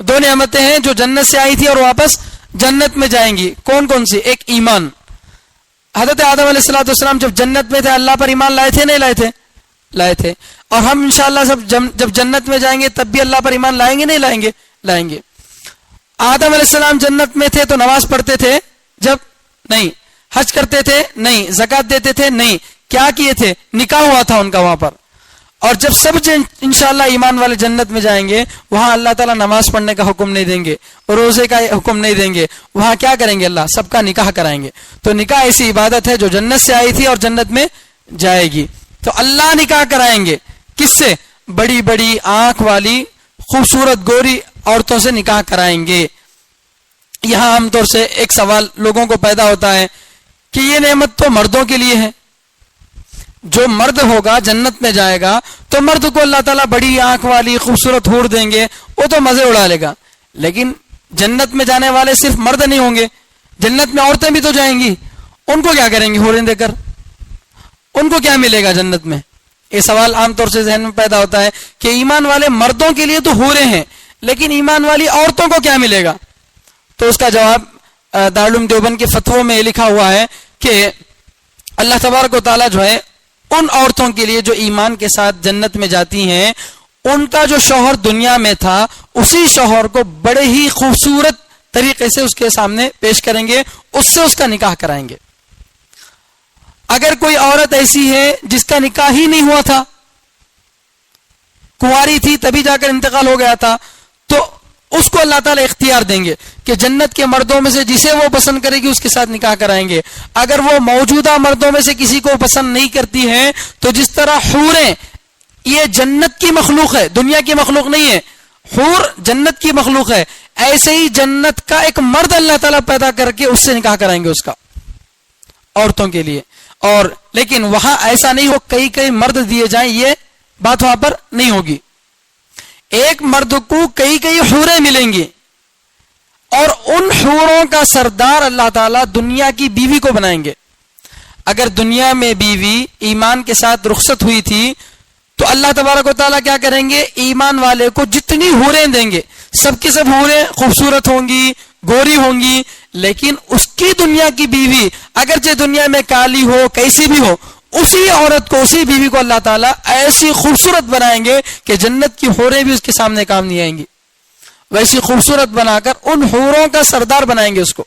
دو نعمتیں ہیں جو جنت سے آئی تھی اور واپس جنت میں جائیں گی. کون کون سی؟ ایک ایمان. حضرت آدم علیہ السلام جب جنت میں تھے اللہ پر ایمان لائے تھے نہیں لائے تھے؟ لائے تھے. اور ہم انشاءاللہ سب جب جنت میں جائیں گے تب بھی اللہ پر ایمان لائیں گے نہیں لائیں گے؟ لائیں گے. آدم علیہ السلام جنت میں تھے تو نماز پڑھتے تھے جب؟ نہیں. حج کرتے تھے؟ نہیں. زکات دیتے تھے؟ نہیں. کیا کیے تھے؟ نکاح ہوا تھا ان کا وہاں پر. اور جب سب انشاءاللہ ایمان والے جنت میں جائیں گے وہاں اللہ تعالیٰ نماز پڑھنے کا حکم نہیں دیں گے, روزے کا حکم نہیں دیں گے. وہاں کیا کریں گے؟ اللہ سب کا نکاح کرائیں گے. تو نکاح ایسی عبادت ہے جو جنت سے آئی تھی اور جنت میں جائے گی. تو اللہ نکاح کرائیں گے کس سے؟ بڑی بڑی آنکھ والی خوبصورت گوری عورتوں سے نکاح کرائیں گے. یہاں عام طور سے ایک سوال لوگوں کو پیدا ہوتا ہے کہ یہ نعمت تو مردوں کے لیے ہے. جو مرد ہوگا جنت میں جائے گا تو مرد کو اللہ تعالیٰ بڑی آنکھ والی خوبصورت حور دیں گے, وہ تو مزے اڑا لے گا. لیکن جنت میں جانے والے صرف مرد نہیں ہوں گے, جنت میں عورتیں بھی تو جائیں گی. ان کو کیا کریں گے حوریں دے کر؟ ان کو کیا ملے گا جنت میں؟ یہ سوال عام طور سے ذہن میں پیدا ہوتا ہے کہ ایمان والے مردوں کے لیے تو حوریں ہیں لیکن ایمان والی عورتوں کو کیا ملے گا؟ تو اس کا جواب دارالعلوم دیوبند کے فتووں میں لکھا ہوا ہے کہ اللہ تبارک و تعالیٰ جو ہے ان عورتوں کے لیے جو ایمان کے ساتھ جنت میں جاتی ہیں ان کا جو شوہر دنیا میں تھا اسی شوہر کو بڑے ہی خوبصورت طریقے سے اس کے سامنے پیش کریں گے, اس سے اس کا نکاح کرائیں گے. اگر کوئی عورت ایسی ہے جس کا نکاح ہی نہیں ہوا تھا, کنواری تھی تبھی جا کر انتقال ہو گیا تھا, تو اس کو اللہ تعالیٰ اختیار دیں گے کہ جنت کے مردوں میں سے جسے وہ پسند کرے گی اس کے ساتھ نکاح کرائیں گے. اگر وہ موجودہ مردوں میں سے کسی کو پسند نہیں کرتی ہیں تو جس طرح حوریں یہ جنت کی مخلوق ہے, دنیا کی مخلوق نہیں ہے, حور جنت کی مخلوق ہے, ایسے ہی جنت کا ایک مرد اللہ تعالیٰ پیدا کر کے اس سے نکاح کرائیں گے اس کا, عورتوں کے لیے. اور لیکن وہاں ایسا نہیں ہو کئی کئی مرد دیے جائیں, یہ بات وہاں پر نہیں ہوگی. ایک مرد کو کئی کئی حوریں ملیں گی اور ان حوروں کا سردار اللہ تعالیٰ دنیا کی بیوی کو بنائیں گے. اگر دنیا میں بیوی ایمان کے ساتھ رخصت ہوئی تھی تو اللہ تبارک و تعالیٰ کیا کریں گے؟ ایمان والے کو جتنی حوریں دیں گے, سب کی سب حوریں خوبصورت ہوں گی, گوری ہوں گی, لیکن اس کی دنیا کی بیوی اگرچہ دنیا میں کالی ہو کیسی بھی ہو, اسی عورت کو اسی بیوی کو اللہ تعالیٰ ایسی خوبصورت بنائیں گے کہ جنت کی حوریں بھی اس کے سامنے کام نہیں آئیں گی. ویسی خوبصورت بنا کر ان حوروں کا سردار بنائیں گے اس کو.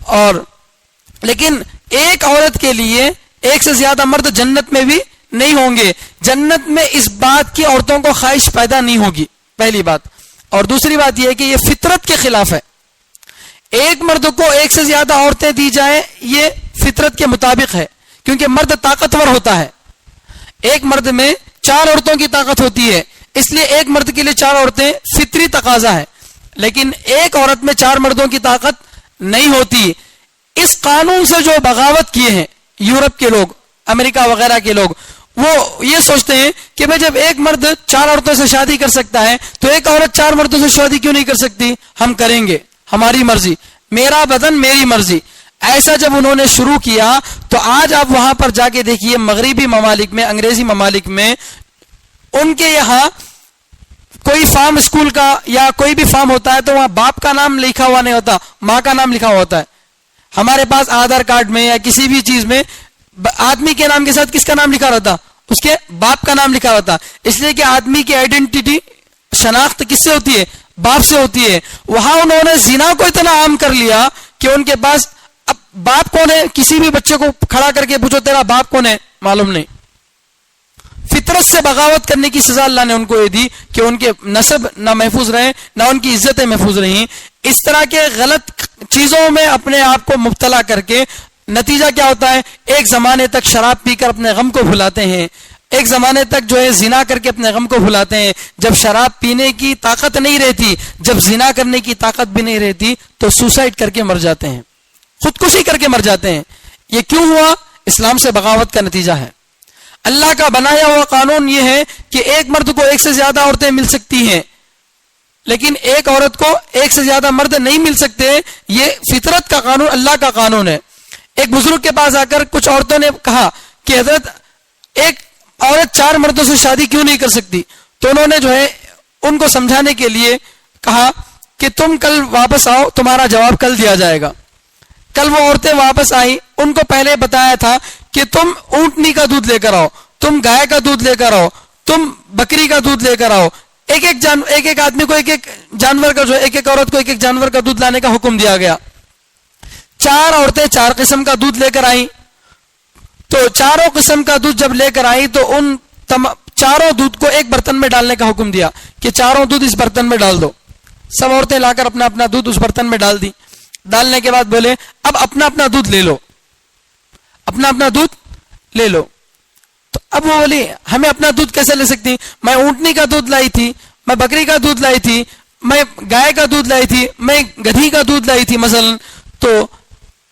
اور لیکن ایک عورت کے لیے ایک سے زیادہ مرد جنت میں بھی نہیں ہوں گے. جنت میں اس بات کی عورتوں کو خواہش پیدا نہیں ہوگی, پہلی بات. اور دوسری بات یہ ہے کہ یہ فطرت کے خلاف ہے. ایک مرد کو ایک سے زیادہ عورتیں دی جائیں یہ فطرت کے مطابق ہے, کیونکہ مرد طاقتور ہوتا ہے. ایک مرد میں 4 عورتوں کی طاقت ہوتی ہے, اس لیے ایک مرد کے لیے 4 عورتیں فطری تقاضا ہے. لیکن ایک عورت میں 4 مردوں کی طاقت نہیں ہوتی. اس قانون سے جو بغاوت کیے ہیں یورپ کے لوگ, امریکہ وغیرہ کے لوگ, وہ یہ سوچتے ہیں کہ میں جب ایک مرد 4 عورتوں سے شادی کر سکتا ہے تو ایک عورت 4 مردوں سے شادی کیوں نہیں کر سکتی؟ ہم کریں گے, ہماری مرضی, میرا بدن میری مرضی. ایسا جب انہوں نے شروع کیا تو آج آپ وہاں پر جا کے دیکھیے مغربی ممالک میں, انگریزی ممالک میں, ان کے یہاں کوئی فارم اسکول کا یا کوئی بھی فارم ہوتا ہے تو وہاں باپ کا نام لکھا ہوا نہیں ہوتا, ماں کا نام لکھا ہوا ہوتا ہے. ہمارے پاس آدھار کارڈ میں یا کسی بھی چیز میں آدمی کے نام کے ساتھ کس کا نام لکھا رہتا؟ اس کے باپ کا نام لکھا رہتا, اس لیے کہ آدمی کی آئیڈینٹی شناخت کس سے ہوتی ہے؟ باپ سے ہوتی ہے. وہاں انہوں نے زنا کو اتنا عام کر لیا کہ ان کے پاس اب باپ کون ہے، کسی بھی بچے کو کھڑا کر کے پوچھو تیرا باپ کون ہے، معلوم نہیں. فطرت سے بغاوت کرنے کی سزا اللہ نے ان کو یہ دی کہ ان کے نسب نہ محفوظ رہے نہ ان کی عزتیں محفوظ رہیں. اس طرح کے غلط چیزوں میں اپنے آپ کو مبتلا کر کے نتیجہ کیا ہوتا ہے؟ ایک زمانے تک شراب پی کر اپنے غم کو بھلاتے ہیں، ایک زمانے تک جو ہے زنا کر کے اپنے غم کو بھلاتے ہیں. جب شراب پینے کی طاقت نہیں رہتی، جب زنا کرنے کی طاقت بھی نہیں رہتی تو سوسائڈ کر کے مر جاتے ہیں، خودکشی کر کے مر جاتے ہیں. یہ کیوں ہوا؟ اسلام سے بغاوت کا نتیجہ ہے. اللہ کا بنایا ہوا قانون یہ ہے کہ ایک مرد کو ایک سے زیادہ عورتیں مل سکتی ہیں، لیکن ایک عورت کو ایک سے زیادہ مرد نہیں مل سکتے. یہ فطرت کا قانون، اللہ کا قانون ہے. ایک بزرگ کے پاس آ کر کچھ عورتوں نے کہا کہ حضرت ایک عورت 4 مردوں سے شادی کیوں نہیں کر سکتی؟ تو انہوں نے جو ہے ان کو سمجھانے کے لیے کہا کہ تم کل واپس آؤ، تمہارا جواب کل دیا جائے گا. کل وہ عورتیں واپس آئی، ان کو پہلے بتایا تھا کہ تم اونٹنی کا دودھ لے کر آؤ، تم گائے کا دودھ لے کر آؤ، تم بکری کا دودھ لے کر آؤ. ایک ایک آدمی کو ایک ایک جانور کا جو ایک ایک عورت کو ایک ایک جانور کا دودھ لانے کا حکم دیا گیا. 4 عورتیں 4 قسم کا دودھ لے کر آئیں. تو چاروں قسم کا دودھ جب لے کر آئی تو ان چاروں دودھ کو ایک برتن میں ڈالنے کا حکم دیا کہ چاروں دودھ اس برتن میں ڈال دو. سب عورتیں لا کر اپنا اپنا دودھ اس برتن میں ڈال دی. ڈالنے کے بعد بولے اب اپنا اپنا دودھ لے لو، اپنا اپنا دودھ لے لو. تو اب وہ بولی ہمیں اپنا دودھ کیسے لے سکتی؟ میں اونٹنی کا دودھ لائی تھی، میں بکری کا دودھ لائی تھی، میں گائے کا دودھ لائی تھی، میں گدھی کا دودھ لائی تھی مثلا. تو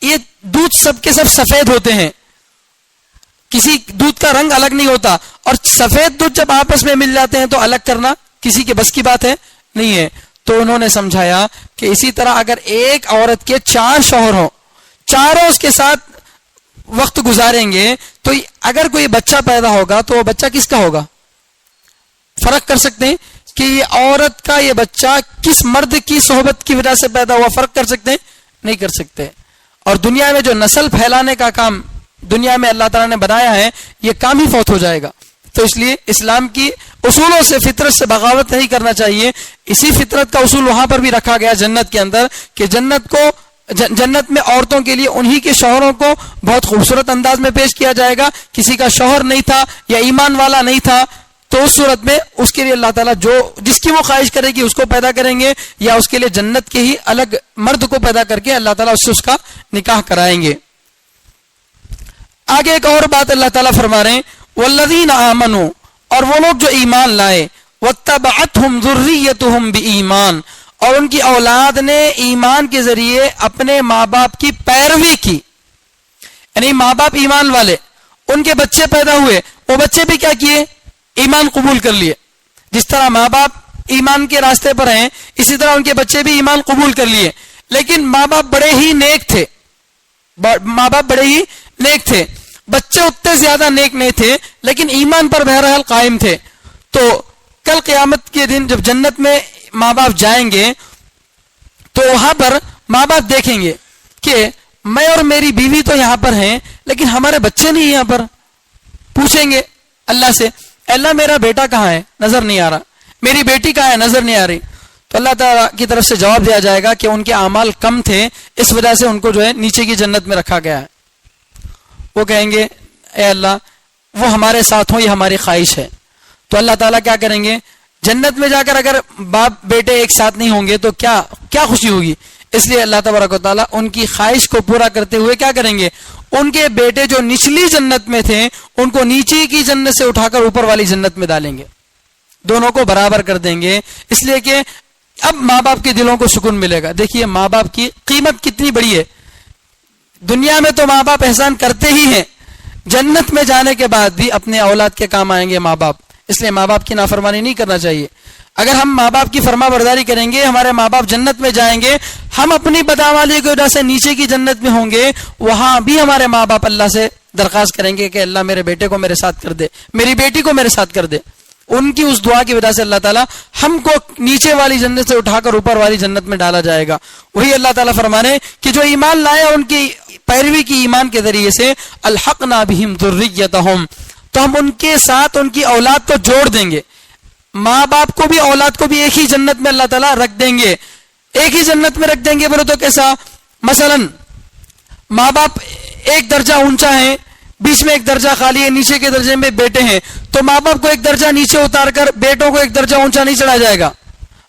یہ دودھ سب کے سب سفید ہوتے ہیں، کسی دودھ کا رنگ الگ نہیں ہوتا. اور سفید دودھ جب آپس میں مل جاتے ہیں تو الگ کرنا کسی کے بس کی بات ہے نہیں ہے. تو انہوں نے سمجھایا کہ اسی طرح اگر ایک عورت کے 4 شوہر ہوں، چاروں اس کے ساتھ وقت گزاریں گے تو اگر کوئی بچہ پیدا ہوگا تو وہ بچہ کس کا ہوگا؟ فرق کر سکتے ہیں کہ یہ عورت کا یہ بچہ کس مرد کی صحبت کی وجہ سے پیدا ہوا؟ فرق کر سکتے ہیں؟ نہیں کر سکتے. اور دنیا میں جو نسل پھیلانے کا کام دنیا میں اللہ تعالیٰ نے بنایا ہے یہ کام ہی فوت ہو جائے گا. تو اس لیے اسلام کی اصولوں سے، فطرت سے بغاوت نہیں کرنا چاہیے. اسی فطرت کا اصول وہاں پر بھی رکھا گیا جنت کے اندر کہ جنت میں عورتوں کے لیے انہی کے شوہروں کو بہت خوبصورت انداز میں پیش کیا جائے گا. کسی کا شوہر نہیں تھا یا ایمان والا نہیں تھا تو اس صورت میں اس کے لیے اللہ تعالیٰ جس کی وہ خواہش کرے گی اس کو پیدا کریں گے، یا اس کے لیے جنت کے ہی الگ مرد کو پیدا کر کے اللہ تعالیٰ اس کا نکاح کرائیں گے. آگے ایک اور بات اللہ تعالیٰ فرما رہے ہیں والذین آمنوا، اور وہ لوگ جو ایمان لائے، واتبعتہم ذریتہم بایمان، اور ان کی اولاد نے ایمان کے ذریعے اپنے ماں باپ کی پیروی کی. یعنی ماں باپ ایمان والے، ان کے بچے پیدا ہوئے، وہ بچے بھی کیا کیے؟ ایمان قبول کر لیے. جس طرح ماں باپ ایمان کے راستے پر ہیں اسی طرح ان کے بچے بھی ایمان قبول کر لیے. لیکن ماں باپ بڑے ہی نیک تھے، بچے اتنے زیادہ نیک نہیں تھے لیکن ایمان پر بہرحال قائم تھے. تو کل قیامت کے دن جب جنت میں ماں باپ جائیں گے تو وہاں پر ماں باپ دیکھیں گے کہ میں اور میری بیوی تو یہاں پر ہیں لیکن ہمارے بچے نہیں یہاں پر. پوچھیں گے اللہ سے اللہ میرا بیٹا کہاں ہے؟ نظر نہیں آ رہا. میری بیٹی کہاں ہے؟ نظر نہیں آ رہی. تو اللہ تعالیٰ کی طرف سے جواب دیا جائے گا کہ ان کے اعمال کم تھے، اس وجہ سے ان کو جو ہے نیچے کی جنت میں رکھا گیا ہے. وہ کہیں گے اے اللہ وہ ہمارے ساتھ ہوں، یہ ہماری خواہش ہے. تو اللہ تعالیٰ کیا کریں گے؟ جنت میں جا کر اگر باپ بیٹے ایک ساتھ نہیں ہوں گے تو کیا خوشی ہوگی. اس لیے اللہ تبارک و تعالیٰ ان کی خواہش کو پورا کرتے ہوئے کیا کریں گے؟ ان کے بیٹے جو نچلی جنت میں تھے ان کو نیچے کی جنت سے اٹھا کر اوپر والی جنت میں ڈالیں گے، دونوں کو برابر کر دیں گے. اس لیے کہ اب ماں باپ کے دلوں کو سکون ملے گا. دیکھیے ماں باپ کی قیمت کتنی بڑی ہے. دنیا میں تو ماں باپ احسان کرتے ہی ہیں، جنت میں جانے کے بعد بھی اپنے اولاد کے کام آئیں گے ماں باپ. اس لیے ماں باپ کی نافرمانی نہیں کرنا چاہیے. اگر ہم ماں باپ کی فرما برداری کریں گے ہمارے ماں باپ جنت میں جائیں گے، ہم اپنی بدعمالی کی وجہ سے نیچے کی جنت میں ہوں گے، وہاں بھی ہمارے ماں باپ اللہ سے درخواست کریں گے کہ اللہ میرے بیٹے کو میرے ساتھ کر دے، میری بیٹی کو میرے ساتھ کر دے. ان کی اس دعا کی وجہ سے اللہ تعالیٰ ہم کو نیچے والی جنت سے اٹھا کر اوپر والی جنت میں ڈالا جائے گا. وہی اللہ تعالیٰ فرمانے کہ جو ایمان لائے ان کی پیروی کی ایمان کے ذریعے سے الحقنا بہم ذریتہم، تو ہم ان کے ساتھ ان کی اولاد کو جوڑ دیں گے. ماں باپ کو بھی اولاد کو بھی ایک ہی جنت میں اللہ تعالیٰ رکھ دیں گے. ایک ہی جنت میں رکھ دیں گے بولے تو کیسا؟ مثلا ماں باپ ایک درجہ اونچا ہے, بیچ میں ایک درجہ خالی ہے, نیچے کے درجے میں بیٹے ہیں, تو ماں باپ کو ایک درجہ نیچے اتار کر بیٹوں کو ایک درجہ اونچا نہیں چڑھا جائے گا,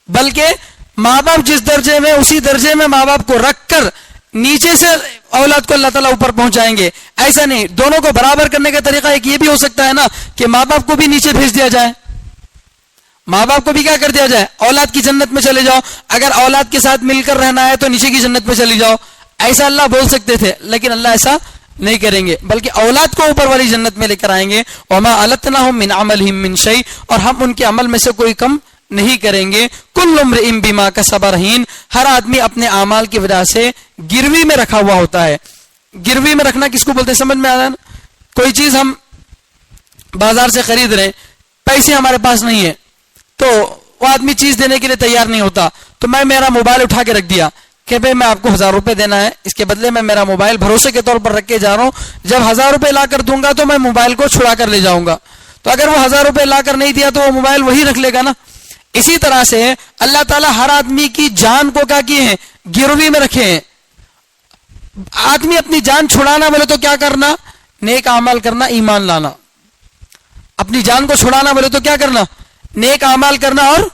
بلکہ ماں باپ جس درجے میں اسی درجے میں ماں باپ کو رکھ کر نیچے سے اولاد کو اللہ تعالیٰ اوپر پہنچائیں گے. ایسا نہیں, دونوں کو برابر کرنے کا طریقہ ایک یہ بھی ہو سکتا ہے نا کہ ماں باپ کو بھی نیچے بھیج دیا جائے, ماں باپ کو بھی کیا کر دیا جائے, اولاد کی جنت میں چلے جاؤ, اگر اولاد کے ساتھ مل کر رہنا ہے تو نیچے کی جنت میں چلی جاؤ. ایسا اللہ بول سکتے تھے, لیکن اللہ ایسا نہیں کریں گے, بلکہ اولاد کو اوپر والی جنت میں لے کر آئیں گے. وما التناهم من عملهم من شيء, اور ہم ان کے عمل میں سے کوئی کم نہیں کریں گے. کل امرئ بما کسب رہین, ہر آدمی اپنے اعمال کی وجہ سے گروی میں رکھا ہوا ہوتا ہے. گروی میں رکھنا کس کو بولتے ہیں سمجھ میں آ رہا ہے؟ کوئی چیز ہم بازار سے خرید رہے, پیسے ہمارے پاس نہیں ہے, تو وہ آدمی چیز دینے کے لیے تیار نہیں ہوتا, تو میں میرا موبائل اٹھا کے رکھ دیا کہ بھئی میں آپ کو 1000 روپے دینا ہے, اس کے بدلے میں میرا موبائل بھروسے کے طور پر رکھ کے جا رہا ہوں, جب 1000 روپے لا کر دوں گا تو میں موبائل کو چھڑا کر لے جاؤں گا. تو اگر وہ 1000 روپے لا کر نہیں دیا تو وہ موبائل وہی رکھ لے گا نا. اسی طرح سے اللہ تعالیٰ ہر آدمی کی جان کو کیا کیے ہیں, گروی میں رکھے ہیں. آدمی اپنی جان چھڑانا بولے تو کیا کرنا, نیک اعمال کرنا, ایمان لانا. اپنی جان کو چھڑانا بولے تو کیا کرنا, نیک اعمال کرنا اور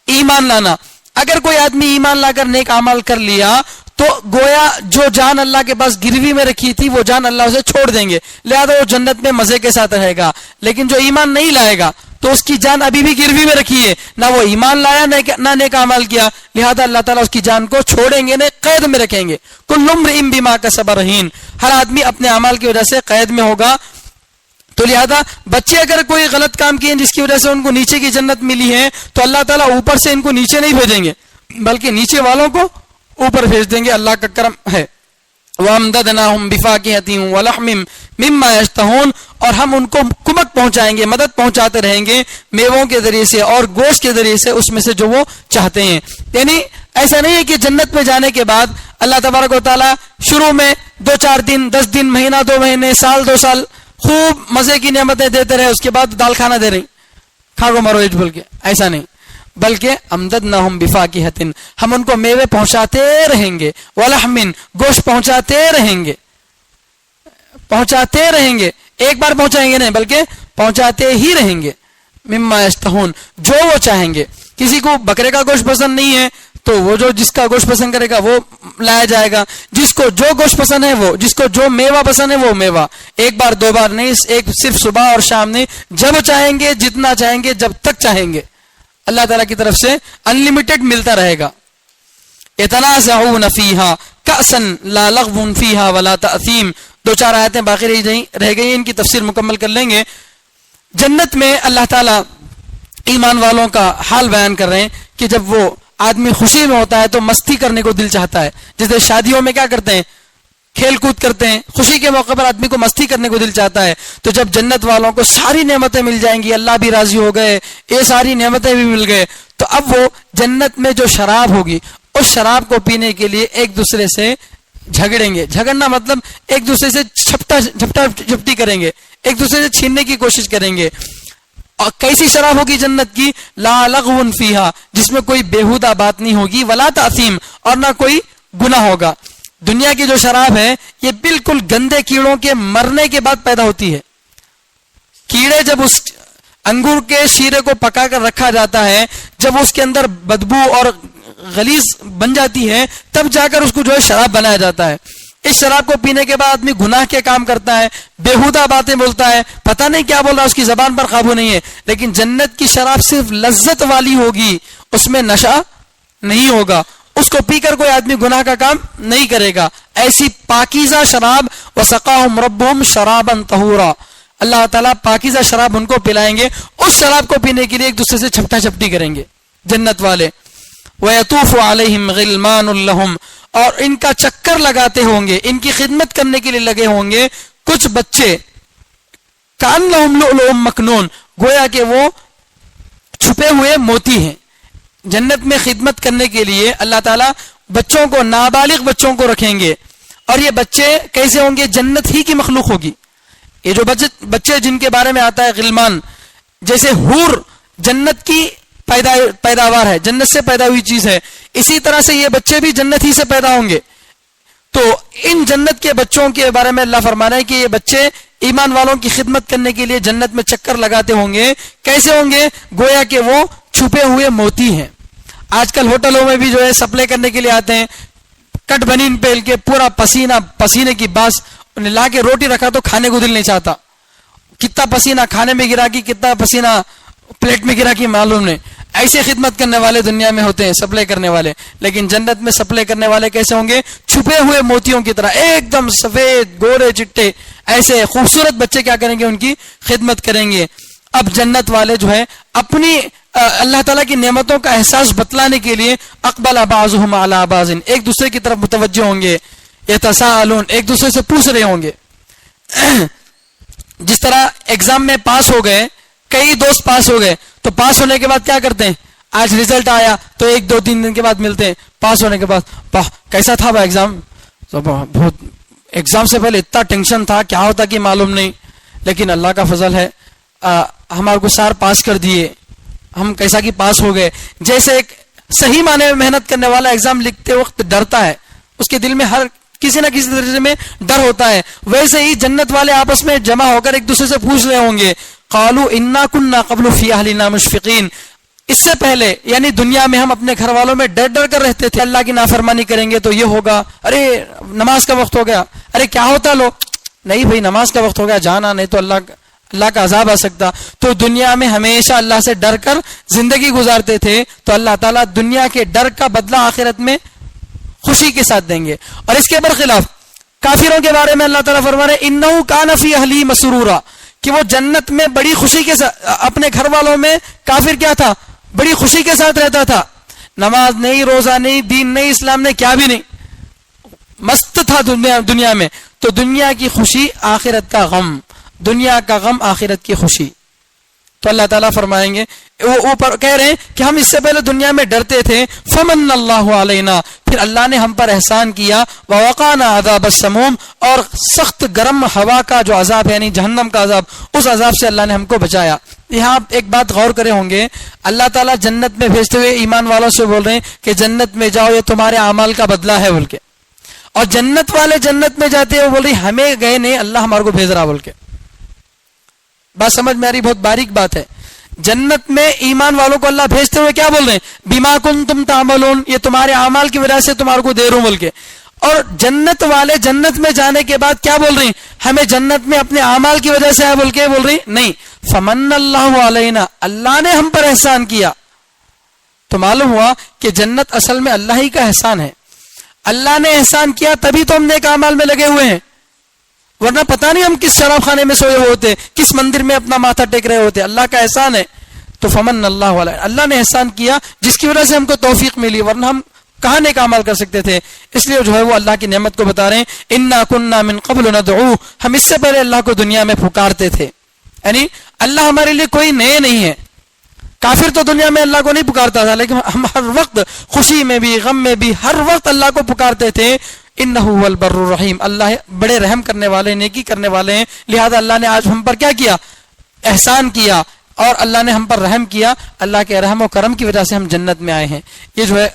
ایمان لانا. اگر کوئی آدمی ایمان لا کر نیک اعمال کر لیا تو گویا جو جان اللہ کے پاس گروی میں رکھی تھی وہ جان اللہ اسے چھوڑ دیں گے, لہذا وہ جنت میں مزے کے ساتھ رہے گا. لیکن جو ایمان نہیں لائے گا تو اس کی جان ابھی بھی گروی میں رکھی ہے, نہ وہ ایمان لایا نہ نیک اعمال کیا, لہذا اللہ تعالیٰ اس کی جان کو چھوڑیں گے, نہیں قید میں رکھیں گے. کل امرئ بما کسب رہین, ہر آدمی اپنے اعمال کی وجہ سے قید میں ہوگا. تو لہذا بچے اگر کوئی غلط کام کیے جس کی وجہ سے ان کو نیچے کی جنت ملی ہے تو اللہ تعالیٰ اوپر سے ان کو نیچے نہیں بھیجیں گے, بلکہ نیچے والوں کو اوپر بھیج دیں گے. اللہ کا کرم ہے. وَأَمْدَدْنَاهُمْ بِفَاكِهَةٍ وَلَحْمٍ مِمَّا يَشْتَهُونَ, اور ہم ان کو کمک پہنچائیں گے, مدد پہنچاتے رہیں گے میووں کے ذریعے سے اور گوشت کے ذریعے سے, اس میں سے جو وہ چاہتے ہیں. یعنی ایسا نہیں ہے کہ جنت میں جانے کے بعد اللہ تبارک و تعالیٰ شروع میں 2-4 دن, 10 دن, مہینہ 2 مہینے, سال 2 سال خوب مزے کی نعمتیں دیتے رہے, اس کے بعد دال کھانا دے رہی, کھا گو مرو بول کے. ایسا نہیں, بلکہ امددناہم بفاکہۃ, ہم ان کو میوے پہنچاتے رہیں گے, ولحم, گوشت پہنچاتے رہیں گے, پہنچاتے رہیں گے. ایک بار پہنچائیں گے نہیں بلکہ پہنچاتے ہی رہیں گے. مما یشتہون, جو وہ چاہیں گے. کسی کو بکرے کا گوشت پسند نہیں ہے تو وہ جو جس کا گوشت پسند کرے گا وہ لایا جائے گا, جس کو جو گوشت پسند ہے وہ, جس کو جو میوہ پسند ہے وہ میوہ. ایک بار 2 بار نہیں, ایک صرف صبح اور شام نہیں, جب چاہیں گے, جتنا چاہیں گے, جب تک چاہیں گے, اللہ تعالیٰ کی طرف سے انلیمیٹڈ ملتا رہے گا. یتنازعون فیہا کأسا لا لغو فیہا ولا تأثیم. 2-4 آیتیں باقی رہ گئی, ان کی تفسیر مکمل کر لیں گے. جنت میں اللہ تعالیٰ ایمان والوں کا حال بیان کر رہے ہیں کہ جب وہ آدمی خوشی میں ہوتا ہے تو مستی کرنے کو دل چاہتا ہے. جیسے شادیوں میں کیا کرتے ہیں, کھیل کود کرتے ہیں, خوشی کے موقع پر آدمی کو مستی کرنے کو دل چاہتا ہے. تو جب جنت والوں کو ساری نعمتیں مل جائیں گی, اللہ بھی راضی ہو گئے, یہ ساری نعمتیں بھی مل گئے, تو اب وہ جنت میں جو شراب ہوگی اس شراب کو پینے کے لیے ایک دوسرے سے جھگڑیں گے. جھگڑنا مطلب ایک دوسرے سے جھپٹی کریں گے, ایک دوسرے سے چھیننے کی کوشش کریں گے. اور کیسی شراب ہوگی جنت کی, لا لغو فیہا, جس میں کوئی بیہودہ بات نہیں ہوگی, ولا تأثیم, اور نہ کوئی گناہ ہوگا. دنیا کی جو شراب ہے یہ بالکل گندے کیڑوں کے مرنے کے بعد پیدا ہوتی ہے. کیڑے جب اس انگور کے شیرے کو پکا کر رکھا جاتا ہے, جب اس کے اندر بدبو اور غلیظ بن جاتی ہے, تب جا کر اس کو جو ہے شراب بنایا جاتا ہے. اس شراب کو پینے کے بعد آدمی گناہ کے کام کرتا ہے, بیہودہ باتیں بولتا ہے, پتہ نہیں کیا بول رہا, اس کی زبان پر قابو نہیں ہے. لیکن جنت کی شراب صرف لذت والی ہوگی, اس میں نشہ نہیں ہوگا, اس کو پی کر کوئی آدمی گناہ کا کام نہیں کرے گا. ایسی پاکیزہ شراب, وسقاہم ربہم شرابا طہورا, اللہ تعالیٰ پاکیزہ شراب ان کو پلائیں گے. اس شراب کو پینے کے لیے ایک دوسرے سے چھپٹا چھپٹی کریں گے جنت والے. وَيَطُوفُ عَلَيْهِمْ غِلْمَانٌ لَهُمْ, اور ان کا چکر لگاتے ہوں گے, ان کی خدمت کرنے کے لیے لگے ہوں گے کچھ بچے. کَأَنَّهُمْ لُؤْلُؤٌ مَكْنُونٌ, گویا کہ وہ چھپے ہوئے موتی ہیں. جنت میں خدمت کرنے کے لیے اللہ تعالیٰ بچوں کو, نابالغ بچوں کو رکھیں گے. اور یہ بچے کیسے ہوں گے, جنت ہی کی مخلوق ہوگی. یہ جو بچے جن کے بارے میں آتا ہے غلمان, جیسے حور جنت کی پیداوار ہے، جنت سے پیدا ہوئی چیز ہے، اسی طرح سے یہ بچے بھی جنت ہی سے پیدا ہوں گے. تو ان جنت کے بچوں کے بارے میں اللہ فرما رہا ہے کہ یہ بچے ایمان والوں کی خدمت کرنے کے لیے جنت میں چکر لگاتے ہوں گے. کیسے ہوں گے؟ گویا کہ وہ چھپے ہوئے موتی ہیں. آج کل ہوٹلوں میں بھی جو ہے سپلائی کرنے کے لیے آتے ہیں، کٹ بنین پہن کے پورا پسینے کی باس لا کے روٹی رکھا تو کھانے کو دل نہیں چاہتا. کتنا پسینہ کھانے میں گرا کی، کتنا پسینہ پلیٹ میں گرا کی معلوم نہیں. ایسے خدمت کرنے والے دنیا میں ہوتے ہیں، سپلائی کرنے والے. لیکن جنت میں سپلائی کرنے والے کیسے ہوں گے؟ چھپے ہوئے موتیوں کی طرح، ایک دم سفید گورے چٹے، ایسے خوبصورت بچے کیا کریں گے؟ ان کی خدمت کریں گے. اب جنت والے جو ہے اپنی اللہ تعالیٰ کی نعمتوں کا احساس بتلانے کے لیے اقبل بعضهم علی بعض، ایک دوسرے کی طرف متوجہ ہوں گے. یتساءلون، ایک دوسرے سے پوچھ رہے ہوں گے. جس طرح ایگزام میں پاس ہو گئے، کئی دوست پاس ہو گئے تو پاس ہونے کے بعد کیا کرتے ہیں؟ آج ریزلٹ آیا تو 1-2-3 دن کے بعد ملتے ہیں. پاس ہونے کے بعد کیسا تھا وہ ایگزام؟ بہت، ایگزام سے پہلے اتنا ٹینشن تھا، کیا ہوتا کہ معلوم نہیں. لیکن اللہ کا فضل ہے، ہمارے کو سار پاس کر دیے، ہم کیسا کہ پاس ہو گئے. جیسے ایک صحیح معنی میں محنت کرنے والا ایگزام لکھتے وقت ڈرتا ہے، اس کے دل میں ہر کسی نہ کسی طریقے میں ڈر ہوتا ہے، ویسے ہی جنت والے آپس میں جمع ہو کر ایک دوسرے سے پوچھ رہے ہوں گے، قالوا انا كنا قبل في اهلنا مشفقين، اس سے پہلے یعنی دنیا میں ہم اپنے گھر والوں میں ڈر ڈر کر رہتے تھے، اللہ کی نافرمانی کریں گے تو یہ ہوگا، ارے نماز کا وقت ہو گیا، ارے کیا ہوتا لو، نہیں بھائی نماز کا وقت ہو گیا جانا، نہیں تو اللہ کا عذاب آ سکتا. تو دنیا میں ہمیشہ اللہ سے ڈر کر زندگی گزارتے تھے، تو اللہ تعالیٰ دنیا کے ڈر کا بدلہ آخرت میں خوشی کے ساتھ دیں گے. اور اس کے برخلاف کافروں کے بارے میں اللہ تعالیٰ فرما رہے انہو کان فی اہلی مسرورا، کہ وہ جنت میں بڑی خوشی کے ساتھ، اپنے گھر والوں میں کافر کیا تھا؟ بڑی خوشی کے ساتھ رہتا تھا. نماز نہیں، روزہ نہیں، دین نہیں، اسلام نہیں، کیا بھی نہیں، مست تھا دنیا میں. تو دنیا کی خوشی آخرت کا غم، دنیا کا غم آخرت کی خوشی. تو اللہ تعالیٰ فرمائیں گے، وہ اوپر کہہ رہے ہیں کہ ہم اس سے پہلے دنیا میں ڈرتے تھے، فمن اللہ علینا، پھر اللہ نے ہم پر احسان کیا، ووقانا عذاب السموم، اور سخت گرم ہوا کا جو عذاب ہے یعنی جہنم کا عذاب، اس عذاب سے اللہ نے ہم کو بچایا. یہاں آپ ایک بات غور کرے ہوں گے، اللہ تعالیٰ جنت میں بھیجتے ہوئے ایمان والوں سے بول رہے ہیں کہ جنت میں جاؤ، یہ تمہارے اعمال کا بدلہ ہے بول کے. اور جنت والے جنت میں جاتے ہیں، وہ بول رہے ہمیں گئے نہیں، اللہ ہمارے کو بھیج رہا بول کے. بات سمجھ میں آ رہی؟ بہت باریک بات ہے. جنت میں ایمان والوں کو اللہ بھیجتے ہوئے کیا بول رہے ہیں؟ بما کنتم تعملون، یہ تمہارے اعمال کی وجہ سے تمہارے کو دے رہا ہوں بول کے. اور جنت والے جنت میں جانے کے بعد کیا بول رہے ہیں؟ ہمیں جنت میں اپنے اعمال کی وجہ سے ہے بول کے بول رہی نہیں، فمن اللہ علینا، اللہ نے ہم پر احسان کیا. تو معلوم ہوا کہ جنت اصل میں اللہ ہی کا احسان ہے. اللہ نے احسان کیا تبھی تو ہم نیک اعمال میں لگے ہوئے ہیں، ورنہ پتہ نہیں ہم کس شراب خانے میں سوئے ہوتے، کس مندر میں اپنا ماتھا ٹیک رہے ہوتے. اللہ کا احسان ہے. تو فمن اللہ علیہ، اللہ نے احسان کیا جس کی وجہ سے ہم کو توفیق ملی، ورنہ ہم کہاں نیک اعمال کر سکتے تھے. اس لیے جو ہے وہ اللہ کی نعمت کو بتا رہے ہیں، انا کننا من قبل ندعوہ، ہم اس سے پہلے اللہ کو دنیا میں پکارتے تھے. یعنی اللہ ہمارے لیے کوئی نئے نہیں ہے. کافر تو دنیا میں اللہ کو نہیں پکارتا تھا، لیکن ہم ہر وقت خوشی میں بھی غم میں بھی ہر وقت اللہ کو پکارتے تھے. انہ هو البر الرحیم، اللہ بڑے رحم کرنے والے، نیکی کرنے والے ہیں. لہذا اللہ نے آج ہم پر کیا کیا؟ احسان کیا، اور اللہ نے ہم پر رحم کیا. اللہ کے رحم و کرم کی وجہ سے ہم جنت میں آئے ہیں. یہ جو ہے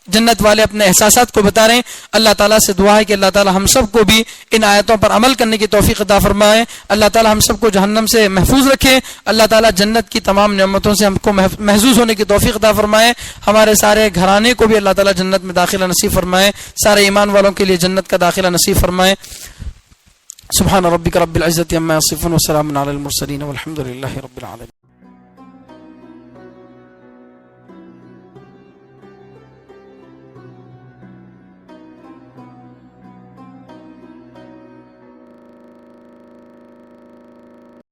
جنت والے اپنے احساسات کو بتا رہے ہیں. اللہ تعالیٰ سے دعا ہے کہ اللہ تعالیٰ ہم سب کو بھی ان آیتوں پر عمل کرنے کی توفیق عطا فرمائے. اللہ تعالیٰ ہم سب کو جہنم سے محفوظ رکھے. اللہ تعالیٰ جنت کی تمام نعمتوں سے ہم کو محظوظ ہونے کی توفیق عطا فرمائے. ہمارے سارے گھرانے کو بھی اللہ تعالیٰ جنت میں داخلہ نصیب فرمائے. سارے ایمان والوں کے لیے جنت کا داخلہ نصیب فرمائے. سبحان ربک رب العزت عما یصفون وسلام علی المرسلین والحمد للہ رب العالمین.